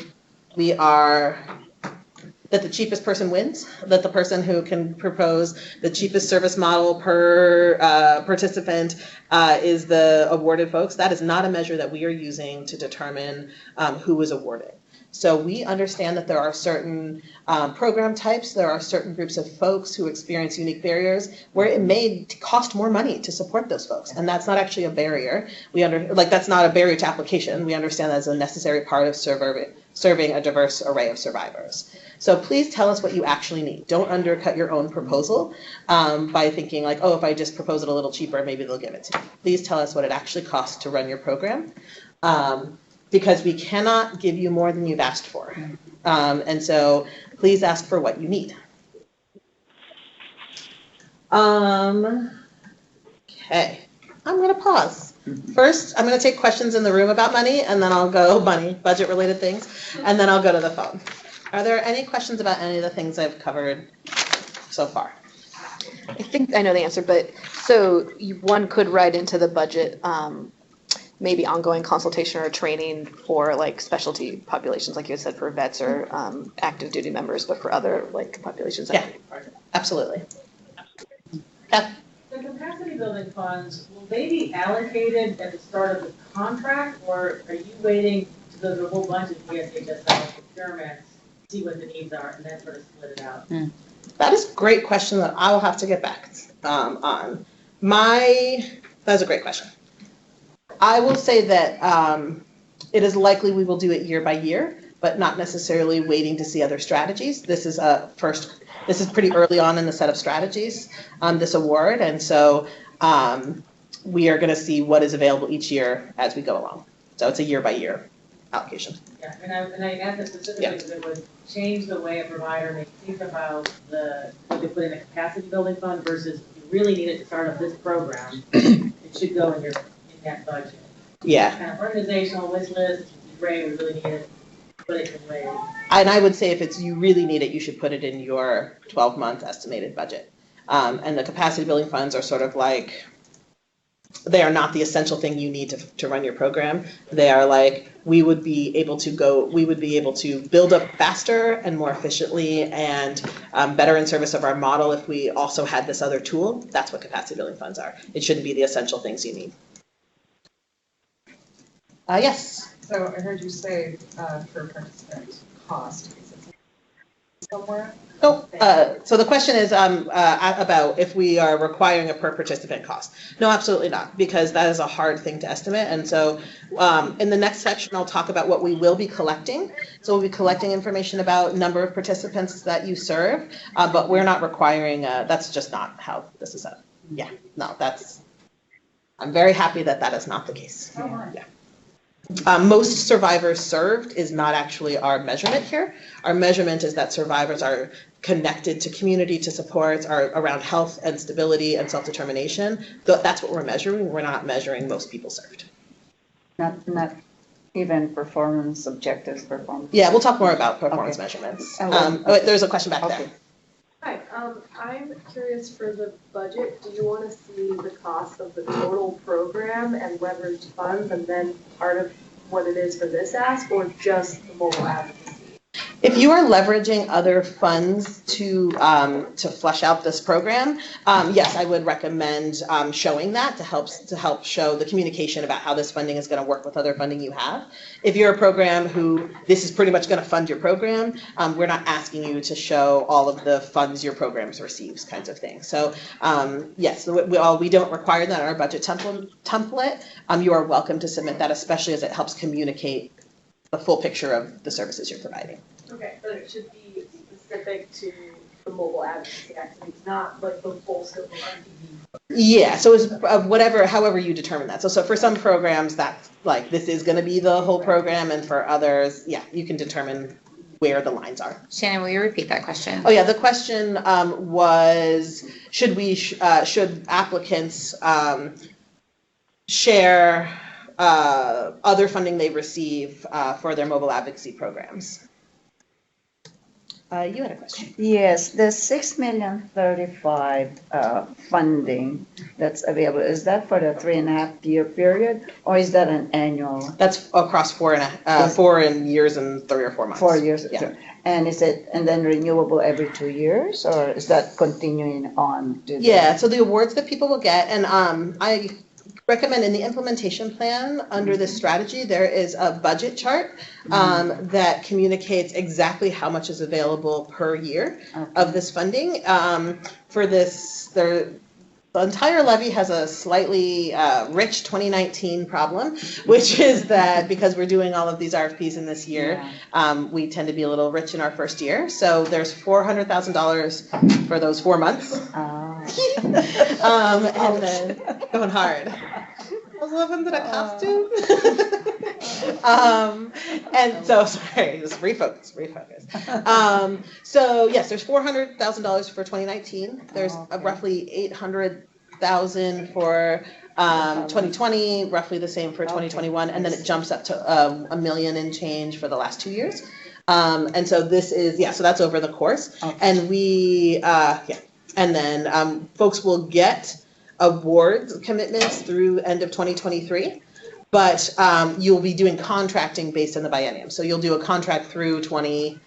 that the cheapest person wins, that the person who can propose the cheapest service model per participant is the awarded folks. That is not a measure that we are using to determine who is awarded. So we understand that there are certain program types, there are certain groups of folks who experience unique barriers where it may cost more money to support those folks. And that's not actually a barrier. That's not a barrier to application. We understand that as a necessary part of serving a diverse array of survivors. So please tell us what you actually need. Don't undercut your own proposal by thinking like, oh, if I just propose it a little cheaper, maybe they'll give it to me. Please tell us what it actually costs to run your program. Because we cannot give you more than you've asked for. And so please ask for what you need. Okay, I'm gonna pause. First, I'm gonna take questions in the room about money, and then I'll go budget related things, and then I'll go to the phone. Are there any questions about any of the things I've covered so far? I think I know the answer, but so one could write into the budget maybe ongoing consultation or training for like specialty populations, like you said, for vets or active duty members, but for other like populations. Yeah, absolutely. Yeah. The capacity building funds, will they be allocated at the start of the contract, or are you waiting to go through a whole bunch of ESHS procurements, see what the needs are, and then sort of split it out? That is a great question that I will have to get back on. That's a great question. I will say that it is likely we will do it year by year, but not necessarily waiting to see other strategies. This is pretty early on in the set of strategies, this award, and so we are going to see what is available each year as we go along. So it's a year by year allocation. Yeah, and I asked that specifically because it would change the way a provider may think about what they put in a capacity building fund versus if you really need it to start up this program, it should go in that budget. Yeah. Kind of organizational wish list, great, we really need it, put it in way. And I would say if you really need it, you should put it in your 12-month estimated budget. And the capacity building funds are sort of like, they are not the essential thing you need to run your program. They are like, we would be able to build up faster and more efficiently and better in service of our model if we also had this other tool. That's what capacity building funds are. It shouldn't be the essential things you need. Yes. So I heard you say per participant cost. somewhere? Oh, so the question is about if we are requiring a per participant cost. No, absolutely not, because that is a hard thing to estimate. And so in the next section, I'll talk about what we will be collecting. So we'll be collecting information about number of participants that you serve, but we're not requiring, that's just not how this is set up. Yeah, no, I'm very happy that that is not the case. Yeah. Most survivors served is not actually our measurement here. Our measurement is that survivors are connected to community, to supports, are around health and stability and self-determination. That's what we're measuring. We're not measuring most people served. Not even performance objectives, performance. Yeah, we'll talk more about performance measurements. There's a question back there. Hi, I'm curious for the budget, do you want to see the cost of the total program and leveraged funds and then part of what it is for this ask, or just the mobile advocacy? If you are leveraging other funds to flesh out this program, yes, I would recommend showing that to help show the communication about how this funding is going to work with other funding you have. If you're a program who this is pretty much going to fund your program, we're not asking you to show all of the funds your program receives, kinds of thing. So yes, we don't require that in our budget template. You are welcome to submit that, especially as it helps communicate the full picture of the services you're providing. Okay, but it should be specific to the mobile advocacy activities, not like the full scope of RFP. Yeah, so it's however you determine that. So for some programs, that's like this is going to be the whole program, and for others, yeah, you can determine where the lines are. Shannon, will you repeat that question? Oh yeah, the question was should applicants share other funding they receive for their mobile advocacy programs? You had a question. Yes, the $6,035,000 funding that's available, is that for the 3.5-year period, or is that an annual? That's across 4 years and 3 or 4 months. 4 years. Yeah. And is it then renewable every 2 years, or is that continuing on? Yeah. So the awards that people will get, and I recommend in the implementation plan under this strategy, there is a budget chart that communicates exactly how much is available per year of this funding. For this, the entire levy has a slightly rich 2019 problem, which is that because we're doing all of these RFPs in this year, we tend to be a little rich in our first year. So there's $400,000 for those 4 months. And then going hard. I was loving the costume. And so, sorry, just refocus. So yes, there's $400,000 for 2019. There's roughly $800,000 for 2020, roughly the same for 2021, and then it jumps up to $1 million and change for the last 2 years. And so this is, so that's over the course. And and then folks will get award commitments through end of 2023, but you'll be doing contracting based on the biennium. So you'll do a contract through the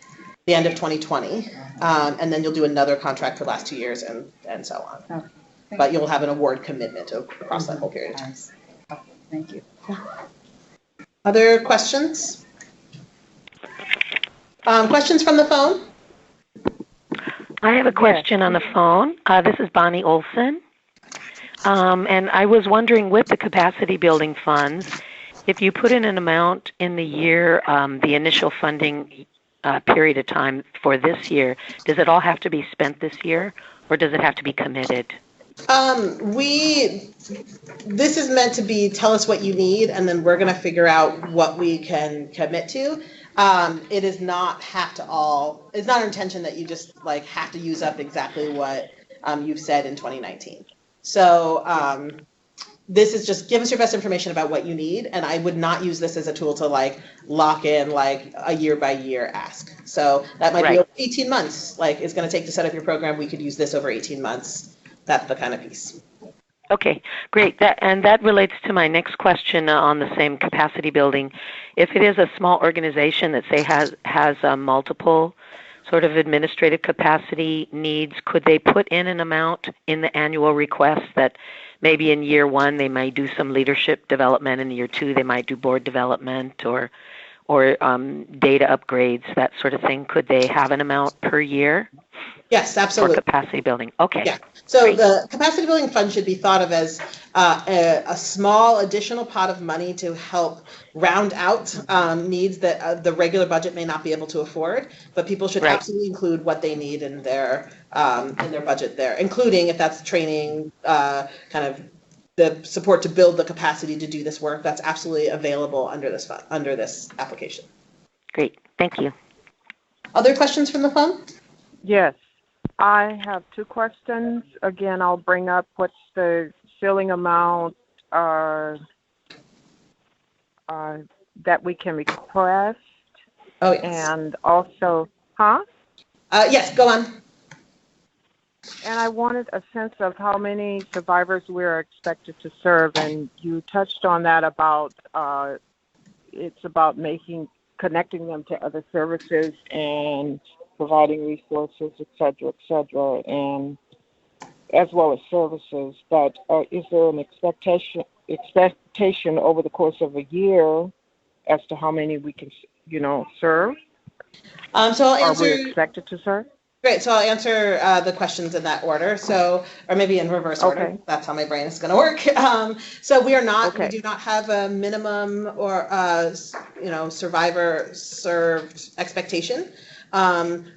end of 2020, and then you'll do another contract for the last 2 years and so on. But you'll have an award commitment across that whole period of time. Thank you. Other questions? Questions from the phone? I have a question on the phone. This is Bonnie Olson. And I was wondering, with the capacity building funds, if you put in an amount in the year, the initial funding period of time for this year, does it all have to be spent this year, or does it have to be committed? This is meant to be, tell us what you need, and then we're going to figure out what we can commit to. It is not it's not our intention that you just have to use up exactly what you've said in 2019. So this is just give us your best information about what you need, and I would not use this as a tool to lock in a year by year ask. So that might be over 18 months. It's going to take to set up your program. We could use this over 18 months. That's the kind of piece. Okay, great. That relates to my next question on the same capacity building. If it is a small organization that say has multiple sort of administrative capacity needs, could they put in an amount in the annual request that maybe in year 1 they might do some leadership development, in year 2 they might do board development, or or data upgrades, that sort of thing, could they have an amount per year Yes, for absolutely. capacity building? Okay. Yeah. So Great. the capacity building fund should be thought of as a small additional pot of money to help round out needs that the regular budget may not be able to afford. But people should Right. absolutely include what they need in their budget there, including if that's training, kind of the support to build the capacity to do this work. That's absolutely available under this fund, under this application. Great. Thank you. Other questions from the phone? Yes, I have two questions. Again, I'll bring up what's the ceiling amount that we can request, Oh, yes. and also, Yes, go on. And I wanted a sense of how many survivors we're expected to serve, and you touched on that about it's about connecting them to other services and providing resources, et cetera, and as well as services. But is there an expectation over the course of a year as to how many we can, serve? So I'll answer. Are we expected to serve? Great. So I'll answer the questions in that order. So, or maybe in reverse order. Okay. That's how my brain is going to work. So we are not. Okay. We do not have a minimum or survivor served expectation.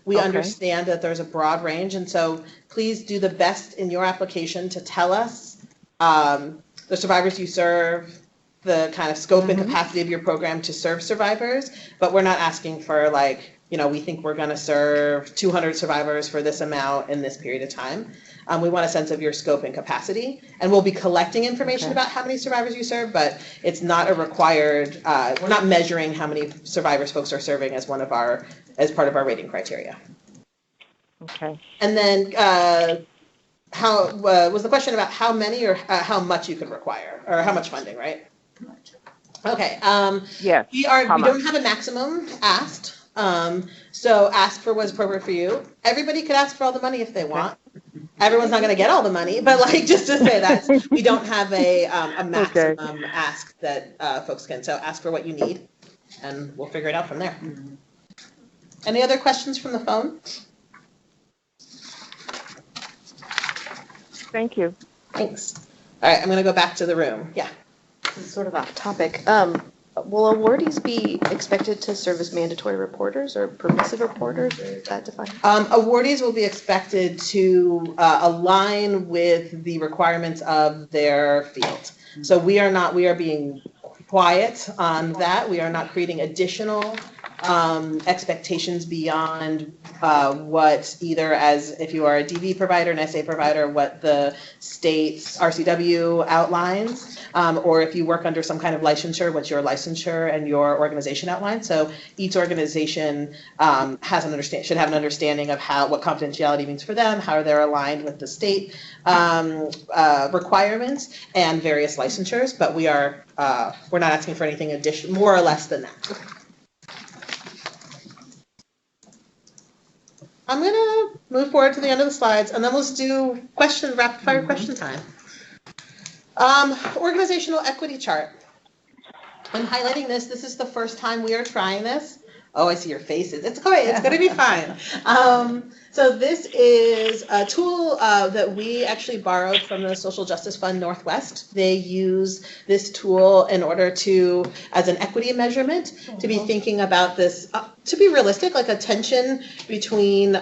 We understand that there's a broad range, and so please do the best in your application to tell us the survivors you serve, the kind of scope and capacity of your program to serve survivors. But we're not asking for we think we're going to serve 200 survivors for this amount in this period of time. We want a sense of your scope and capacity, and we'll be collecting information about how many survivors you serve, but it's not a required, we're not measuring how many survivors folks are serving as part of our rating criteria. Okay. And then how was the question about how many or how much you could require, or how much funding, right? Okay. Yes. We don't have a maximum asked. So ask for what's appropriate for you. Everybody could ask for all the money if they want. Everyone's not going to get all the money, but just to say that we don't have a maximum ask that folks can. So ask for what you need, and we'll figure it out from there. Any other questions from the phone? Thank you. Thanks. All right, I'm going to go back to the room. Yeah. This is sort of off topic. Will awardees be expected to serve as mandatory reporters or permissive reporters, or is that defined? Awardees will be expected to align with the requirements of their field. So we are being quiet on that. We are not creating additional expectations beyond what either as if you are a DV provider, an SA provider, what the state's RCW outlines, or if you work under some kind of licensure, what your licensure and your organization outlines. So each organization should have an understanding of what confidentiality means for them, how they're aligned with the state requirements and various licensures. But we're not asking for anything more or less than that. I'm going to move forward to the end of the slides, and then let's do rapid fire question time. Organizational equity chart. I'm highlighting this. This is the first time we are trying this. Oh, I see your faces. It's okay. It's going to be fine. So this is a tool that we actually borrowed from the Social Justice Fund Northwest. They use this tool in order to, as an equity measurement, to be thinking about this, to be realistic, like a tension between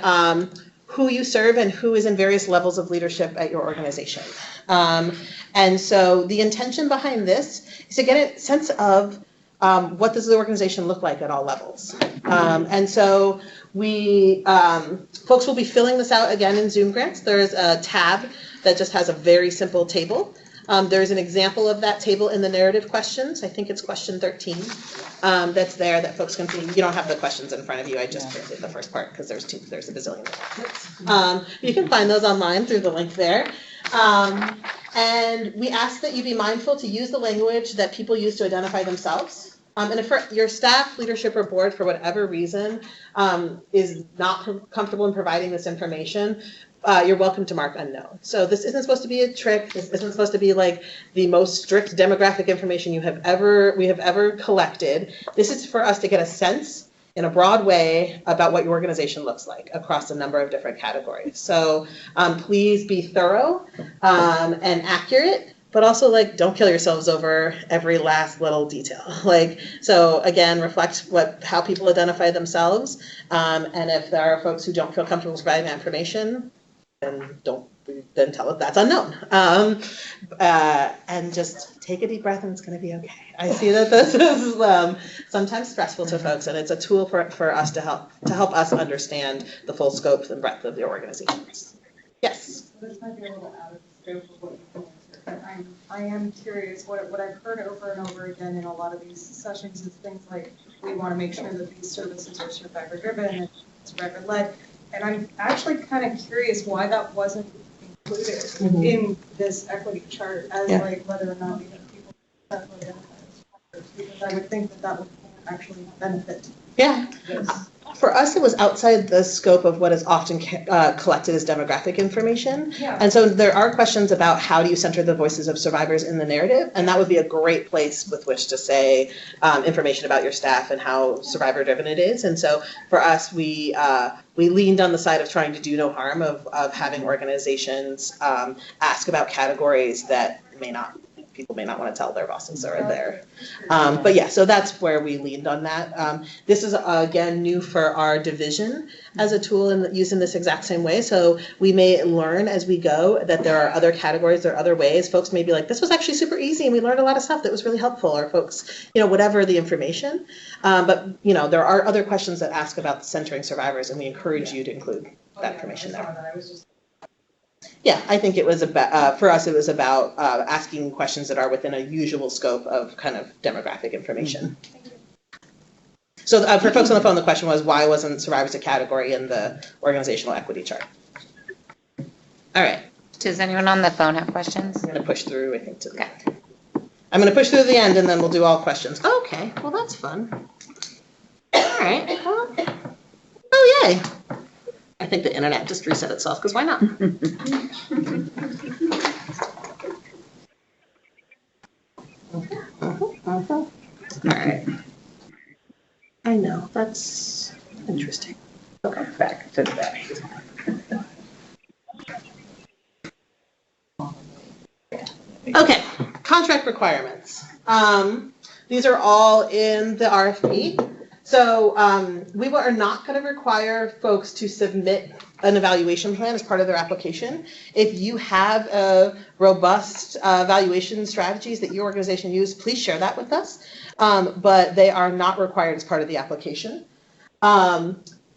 who you serve and who is in various levels of leadership at your organization. And so the intention behind this is to get a sense of what does the organization look like at all levels. And so folks will be filling this out again in Zoom Grants. There's a tab that just has a very simple table. There's an example of that table in the narrative questions. I think it's question 13 that's there that folks can see. You don't have the questions in front of you. I just printed the first part because there's a bazillion. You can find those online through the link there. And we ask that you be mindful to use the language that people use to identify themselves. And if your staff, leadership, or board, for whatever reason, is not comfortable in providing this information, you're welcome to mark unknown. So this isn't supposed to be a trick. This isn't supposed to be like the most strict demographic information we have ever collected. This is for us to get a sense in a broad way about what your organization looks like across a number of different categories. So please be thorough and accurate, but also like don't kill yourselves over every last little detail. Like, so again, reflect how people identify themselves. And if there are folks who don't feel comfortable providing that information, then tell it that's unknown. And just take a deep breath and it's going to be okay. I see that this is sometimes stressful to folks, and it's a tool for us to help us understand the full scope and breadth of the organizations. Yes? This might be a little out of the scope of what you can answer, but I am curious, what I've heard over and over again in a lot of these sessions is things like, we want to make sure that these services are survivor driven and survivor led. And I'm actually kind of curious why that wasn't included in this equity chart as like whether or not we have people that identify as survivors, because I would think that would actually benefit this. For us, it was outside the scope of what is often collected as demographic information. Yeah. And so there are questions about how do you center the voices of survivors in the narrative, and that would be a great place with which to say information about your staff and how survivor-driven it is. And so for us, we leaned on the side of trying to do no harm of having organizations ask about categories that people may not want to tell their bosses are there. But yeah, so that's where we leaned on that. This is, again, new for our division as a tool and used in this exact same way. So we may learn as we go that there are other categories, there are other ways. Folks may be like, this was actually super easy and we learned a lot of stuff that was really helpful, or folks, whatever the information. But, there are other questions that ask about centering survivors, and we encourage you to include that information there. Yeah, I think it was about, for us, it was about asking questions that are within a usual scope of kind of demographic information. So for folks on the phone, the question was, why wasn't survivors a category in the organizational equity chart? All right. Does anyone on the phone have questions? I'm going to push through, I think, to the end. I'm going to push through to the end, and then we'll do all questions. Okay, well, that's fun. All right. Oh, yay. I think the internet just reset itself, because why not? All right. I know, that's interesting. Okay, back to that. Okay, contract requirements. These are all in the RFP. So we are not going to require folks to submit an evaluation plan as part of their application. If you have a robust evaluation strategies that your organization uses, please share that with us. But they are not required as part of the application.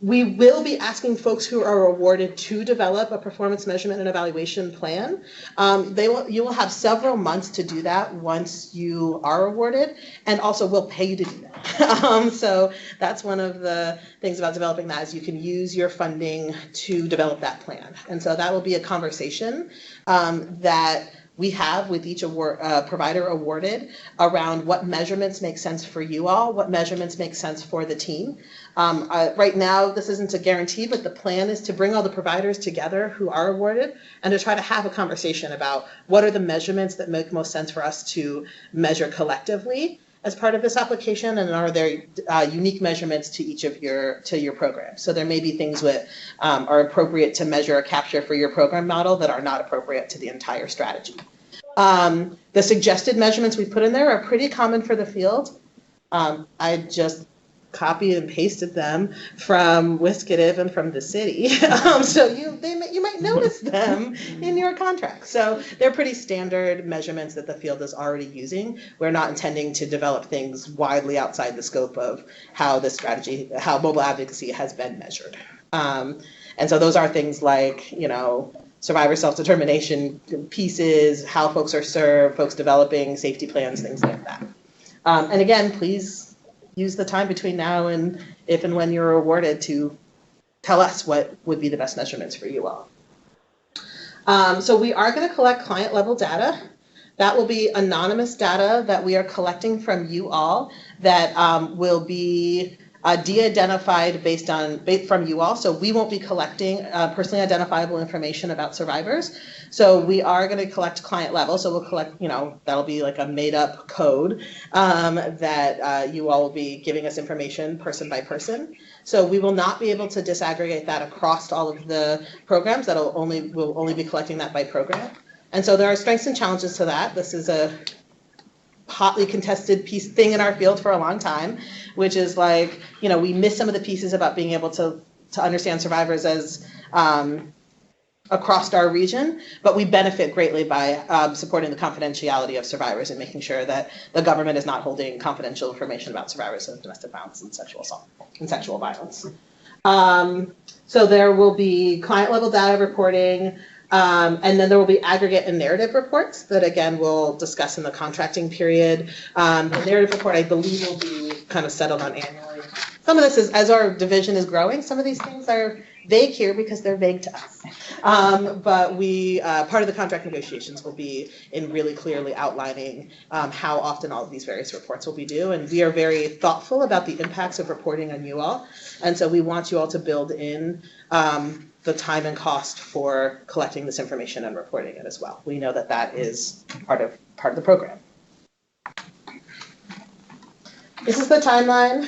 We will be asking folks who are awarded to develop a performance measurement and evaluation plan. You will have several months to do that once you are awarded, and also we'll pay you to do that. So that's one of the things about developing that, is you can use your funding to develop that plan. And so that will be a conversation that we have with each provider awarded around what measurements make sense for you all, what measurements make sense for the team. Right now, this isn't a guarantee, but the plan is to bring all the providers together who are awarded and to try to have a conversation about what are the measurements that make most sense for us to measure collectively as part of this application, and are there unique measurements to each of your programs. So there may be things that are appropriate to measure or capture for your program model that are not appropriate to the entire strategy. The suggested measurements we put in there are pretty common for the field. I just copied and pasted them from Wiscative and from the city. So you might notice them in your contract. So they're pretty standard measurements that the field is already using. We're not intending to develop things widely outside the scope of how this strategy, how mobile advocacy has been measured. And so those are things like, survivor self-determination pieces, how folks are served, folks developing safety plans, things like that. And again, please use the time between now and if and when you're awarded to tell us what would be the best measurements for you all. So we are going to collect client level data. That will be anonymous data that we are collecting from you all that will be de-identified based from you all. So we won't be collecting personally identifiable information about survivors. So we are going to collect client level. So we'll collect, that'll be like a made up code that you all will be giving us information person by person. So we will not be able to disaggregate that across all of the programs. We'll only be collecting that by program. And so there are strengths and challenges to that. This is a hotly contested thing in our field for a long time, which is like, we miss some of the pieces about being able to understand survivors as across our region, but we benefit greatly by supporting the confidentiality of survivors and making sure that the government is not holding confidential information about survivors of domestic violence and sexual assault and sexual violence. So there will be client level data reporting, and then there will be aggregate and narrative reports that, again, we'll discuss in the contracting period. The narrative report, I believe, will be kind of settled on annually. Some of this is, as our division is growing, some of these things are vague here because they're vague to us. But part of the contract negotiations will be in really clearly outlining how often all of these various reports will be due. And we are very thoughtful about the impacts of reporting on you all. And so we want you all to build in the time and cost for collecting this information and reporting it as well. We know that that is part of the program. This is the timeline.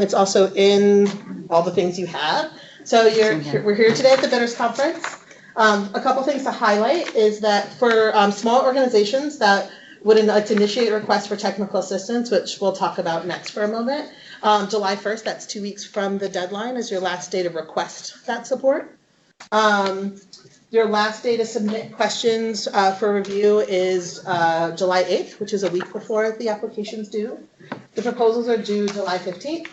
It's also in all the things you have. So we're here today at the Bidders Conference. A couple things to highlight is that for small organizations that would like to initiate a request for technical assistance, which we'll talk about next for a moment, July 1st, that's 2 weeks from the deadline, is your last day to request that support. Your last day to submit questions for review is July 8th, which is a week before the application's due. The proposals are due July 15th.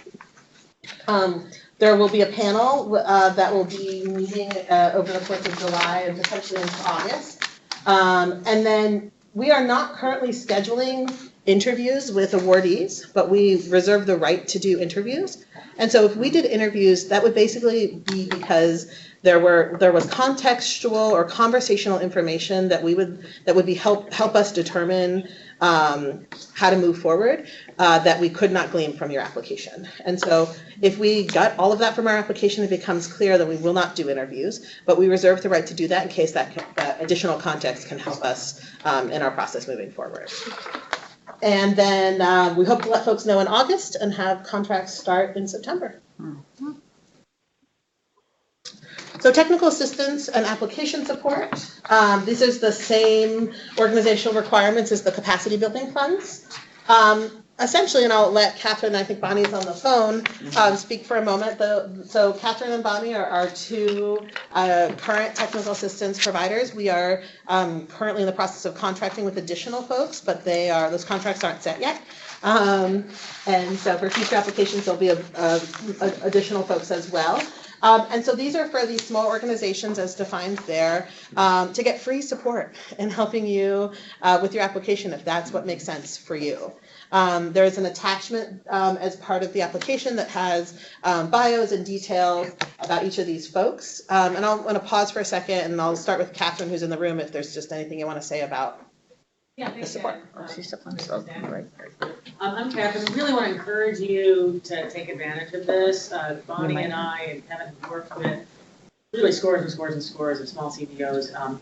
There will be a panel that will be meeting over the 4th of July and potentially into August. And then we are not currently scheduling interviews with awardees, but we reserve the right to do interviews. And so if we did interviews, that would basically be because there was contextual or conversational information that would be help us determine how to move forward that we could not glean from your application. And so if we got all of that from our application, it becomes clear that we will not do interviews, but we reserve the right to do that in case that additional context can help us in our process moving forward. And then we hope to let folks know in August and have contracts start in September. Mm-hmm. So technical assistance and application support. This is the same organizational requirements as the capacity building funds. Essentially, and I'll let Catherine, I think Bonnie's on the phone, speak for a moment. So Catherine and Bonnie are our two current technical assistance providers. We are currently in the process of contracting with additional folks, but those contracts aren't set yet. And so for future applications, there'll be additional folks as well. And so these are for these small organizations as defined there to get free support in helping you with your application if that's what makes sense for you. There's an attachment as part of the application that has bios and details about each of these folks. And I'm going to pause for a second and I'll start with Catherine, who's in the room, if there's just anything you want to say about the support. I'm Catherine. I really want to encourage you to take advantage of this. Bonnie and I and Kevin have worked with really scores and scores and scores of small CBOs.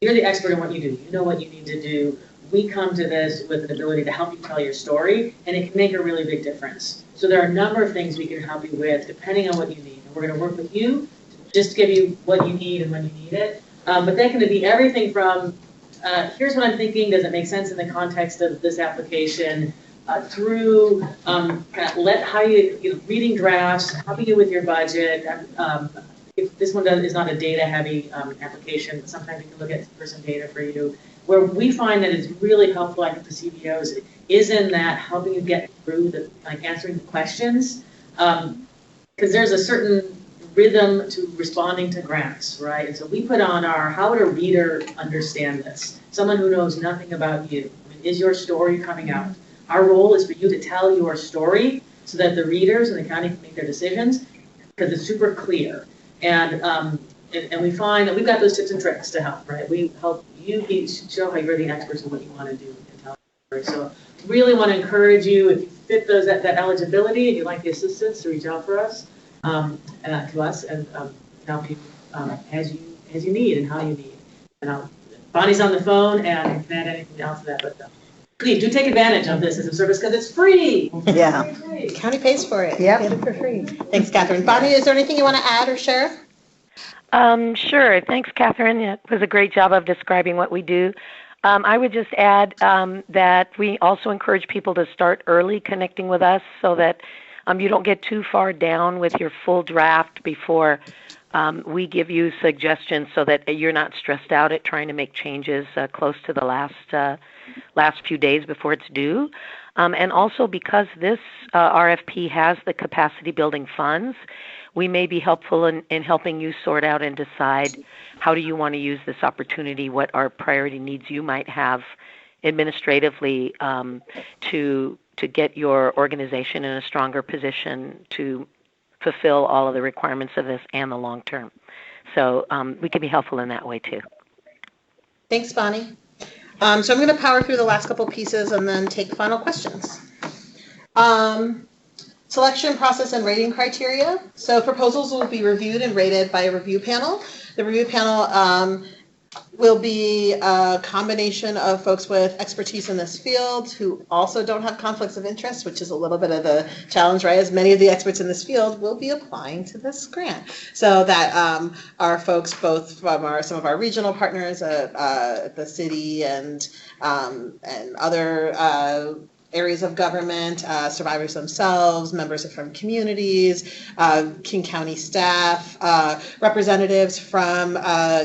You're the expert in what you do. You know what you need to do. We come to this with an ability to help you tell your story, and it can make a really big difference. So there are a number of things we can help you with depending on what you need. And we're going to work with you just to give you what you need and when you need it. But that can be everything from here's what I'm thinking, does it make sense in the context of this application, through reading drafts, helping you with your budget. If this one is not a data-heavy application, sometimes we can look at person data for you. Where we find that it's really helpful, I think, the CBOs is in that helping you get through answering the questions, because there's a certain rhythm to responding to grants, right? And so we put on how would a reader understand this? Someone who knows nothing about you. I mean, is your story coming out? Our role is for you to tell your story so that the readers and the county can make their decisions, because it's super clear. And we find that we've got those tips and tricks to help, right? We help you show how you're the experts in what you want to do and tell your story. So really want to encourage you, if you fit that eligibility and you'd like the assistance, to reach out for us, to us, and help you as you need and how you need. And Bonnie's on the phone, and can add anything else to that, but please do take advantage of this as a service because it's free. Yeah. Free. County pays for it. Yep. Get it for free. Thanks, Catherine. Bonnie, is there anything you want to add or share? Sure. Thanks, Catherine. It was a great job of describing what we do. I would just add that we also encourage people to start early connecting with us so that you don't get too far down with your full draft before we give you suggestions, so that you're not stressed out at trying to make changes close to the last few days before it's due. And also, because this RFP has the capacity building funds, we may be helpful in helping you sort out and decide how do you want to use this opportunity, what are priority needs you might have administratively to get your organization in a stronger position to fulfill all of the requirements of this and the long term. So we can be helpful in that way too. Thanks, Bonnie. So I'm going to power through the last couple pieces and then take final questions. Selection process and rating criteria. So proposals will be reviewed and rated by a review panel. The review panel will be a combination of folks with expertise in this field who also don't have conflicts of interest, which is a little bit of the challenge, right? As many of the experts in this field will be applying to this grant. So that our folks both from some of our regional partners at the city and other areas of government, survivors themselves, members from communities, King County staff, representatives from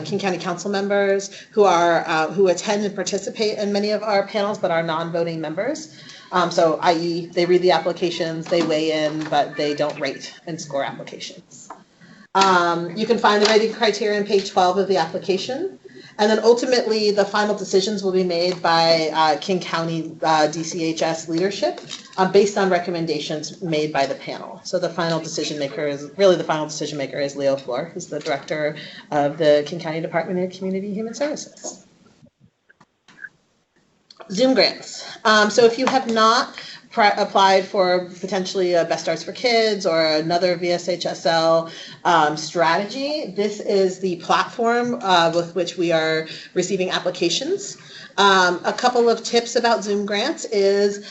King County council members who attend and participate in many of our panels but are non-voting members. So i.e. they read the applications, they weigh in, but they don't rate and score applications. You can find the rating criteria on page 12 of the application. And then ultimately, the final decisions will be made by King County DCHS leadership based on recommendations made by the panel. So the final decision maker is Leo Flor, who's the director of the King County Department of Community Human Services. Zoom grants. So if you have not applied for potentially a Best Starts for Kids or another VSHSL strategy, this is the platform with which we are receiving applications. A couple of tips about Zoom grants is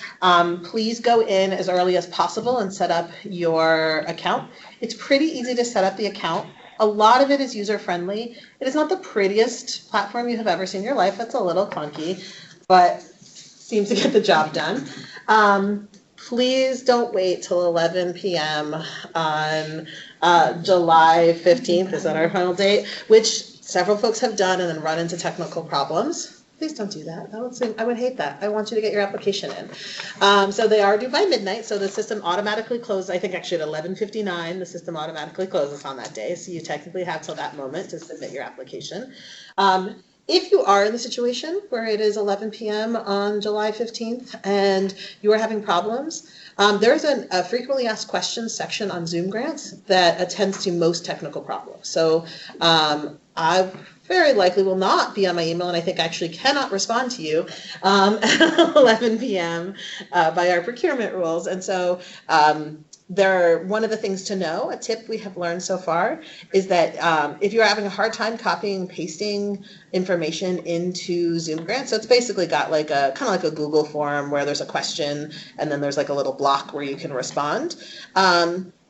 please go in as early as possible and set up your account. It's pretty easy to set up the account. A lot of it is user-friendly. It is not the prettiest platform you have ever seen in your life. That's a little clunky, but seems to get the job done. Please don't wait till 11 p.m. on July 15th, is that our final date, which several folks have done and then run into technical problems. Please don't do that. I would hate that. I want you to get your application in. So they are due by midnight, so the system automatically closes. I think actually at 11:59, the system automatically closes on that day, so you technically have till that moment to submit your application. If you are in the situation where it is 11 p.m. on July 15th and you are having problems, there's a frequently asked questions section on Zoom grants that attends to most technical problems. So I very likely will not be on my email, and I think actually cannot respond to you at 11 p.m. By our procurement rules. And so one of the things to know, a tip we have learned so far, is that if you're having a hard time copying and pasting information into Zoom grants, so it's basically got like a kind of like a Google form where there's a question and then there's like a little block where you can respond,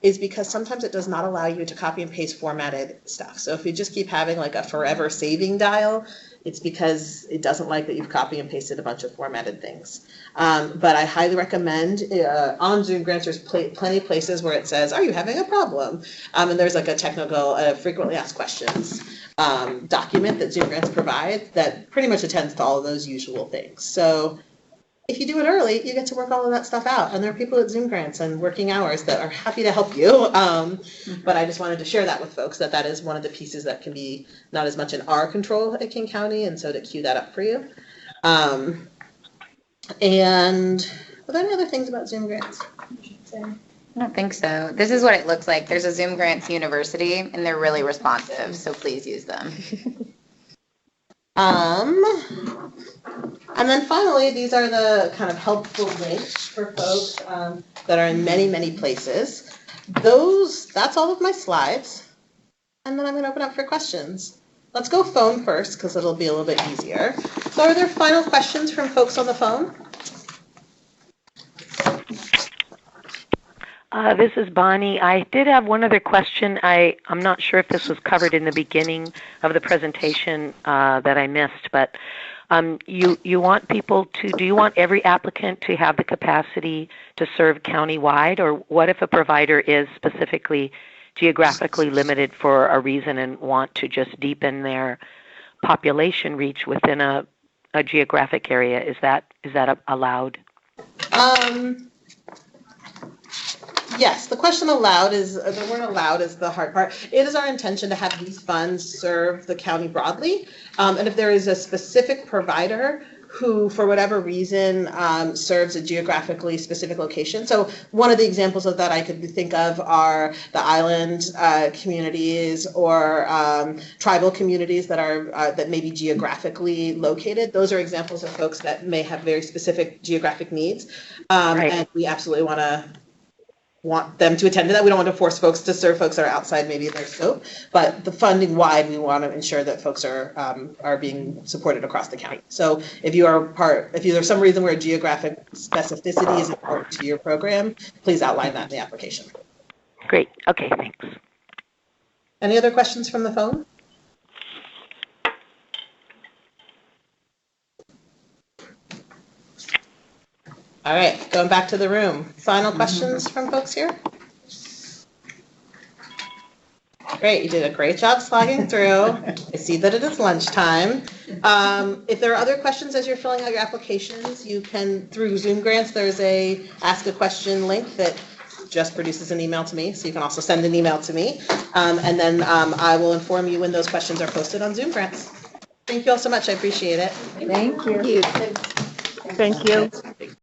is because sometimes it does not allow you to copy and paste formatted stuff. So if you just keep having like a forever saving dial, it's because it doesn't like that you've copy and pasted a bunch of formatted things. But I highly recommend on Zoom grants, there's plenty of places where it says, are you having a problem? And there's like a technical, frequently asked questions document that Zoom grants provide that pretty much attends to all of those usual things. So if you do it early, you get to work all of that stuff out. And there are people at Zoom grants and working hours that are happy to help you. But I just wanted to share that with folks, that is one of the pieces that can be not as much in our control at King County, and so to cue that up for you. And are there any other things about Zoom grants? I don't think so. This is what it looks like. There's a Zoom Grants University, and they're really responsive, so please use them. And then finally, these are the kind of helpful links for folks that are in many, many places. That's all of my slides. And then I'm going to open up for questions. Let's go phone first because it'll be a little bit easier. So are there final questions from folks on the phone? This is Bonnie. I did have one other question. I'm not sure if this was covered in the beginning of the presentation that I missed, but you want people to, do you want every applicant to have the capacity to serve countywide, or what if a provider is specifically geographically limited for a reason and want to just deepen their population reach within a geographic area? Is that allowed? Yes, the question allowed is, the word allowed is the hard part. It is our intention to have these funds serve the county broadly. And if there is a specific provider who, for whatever reason, serves a geographically specific location. So one of the examples of that I could think of are the island communities or tribal communities that are that may be geographically located. Those are examples of folks that may have very specific geographic needs. Right. And we absolutely want them to attend to that. We don't want to force folks to serve folks that are outside maybe their scope, but the funding wide, we want to ensure that folks are being supported across the county. So if there's some reason where geographic specificity is important to your program, please outline that in the application. Great. Okay, thanks. Any other questions from the phone? All right, going back to the room. Final questions from folks here? Great, you did a great job slogging through. I see that it is lunchtime. If there are other questions as you're filling out your applications, you can, through Zoom Grants, there's a Ask a Question link that just produces an email to me, so you can also send an email to me. And then I will inform you when those questions are posted on Zoom Grants. Thank you all so much, I appreciate it. Thank you. Thank you.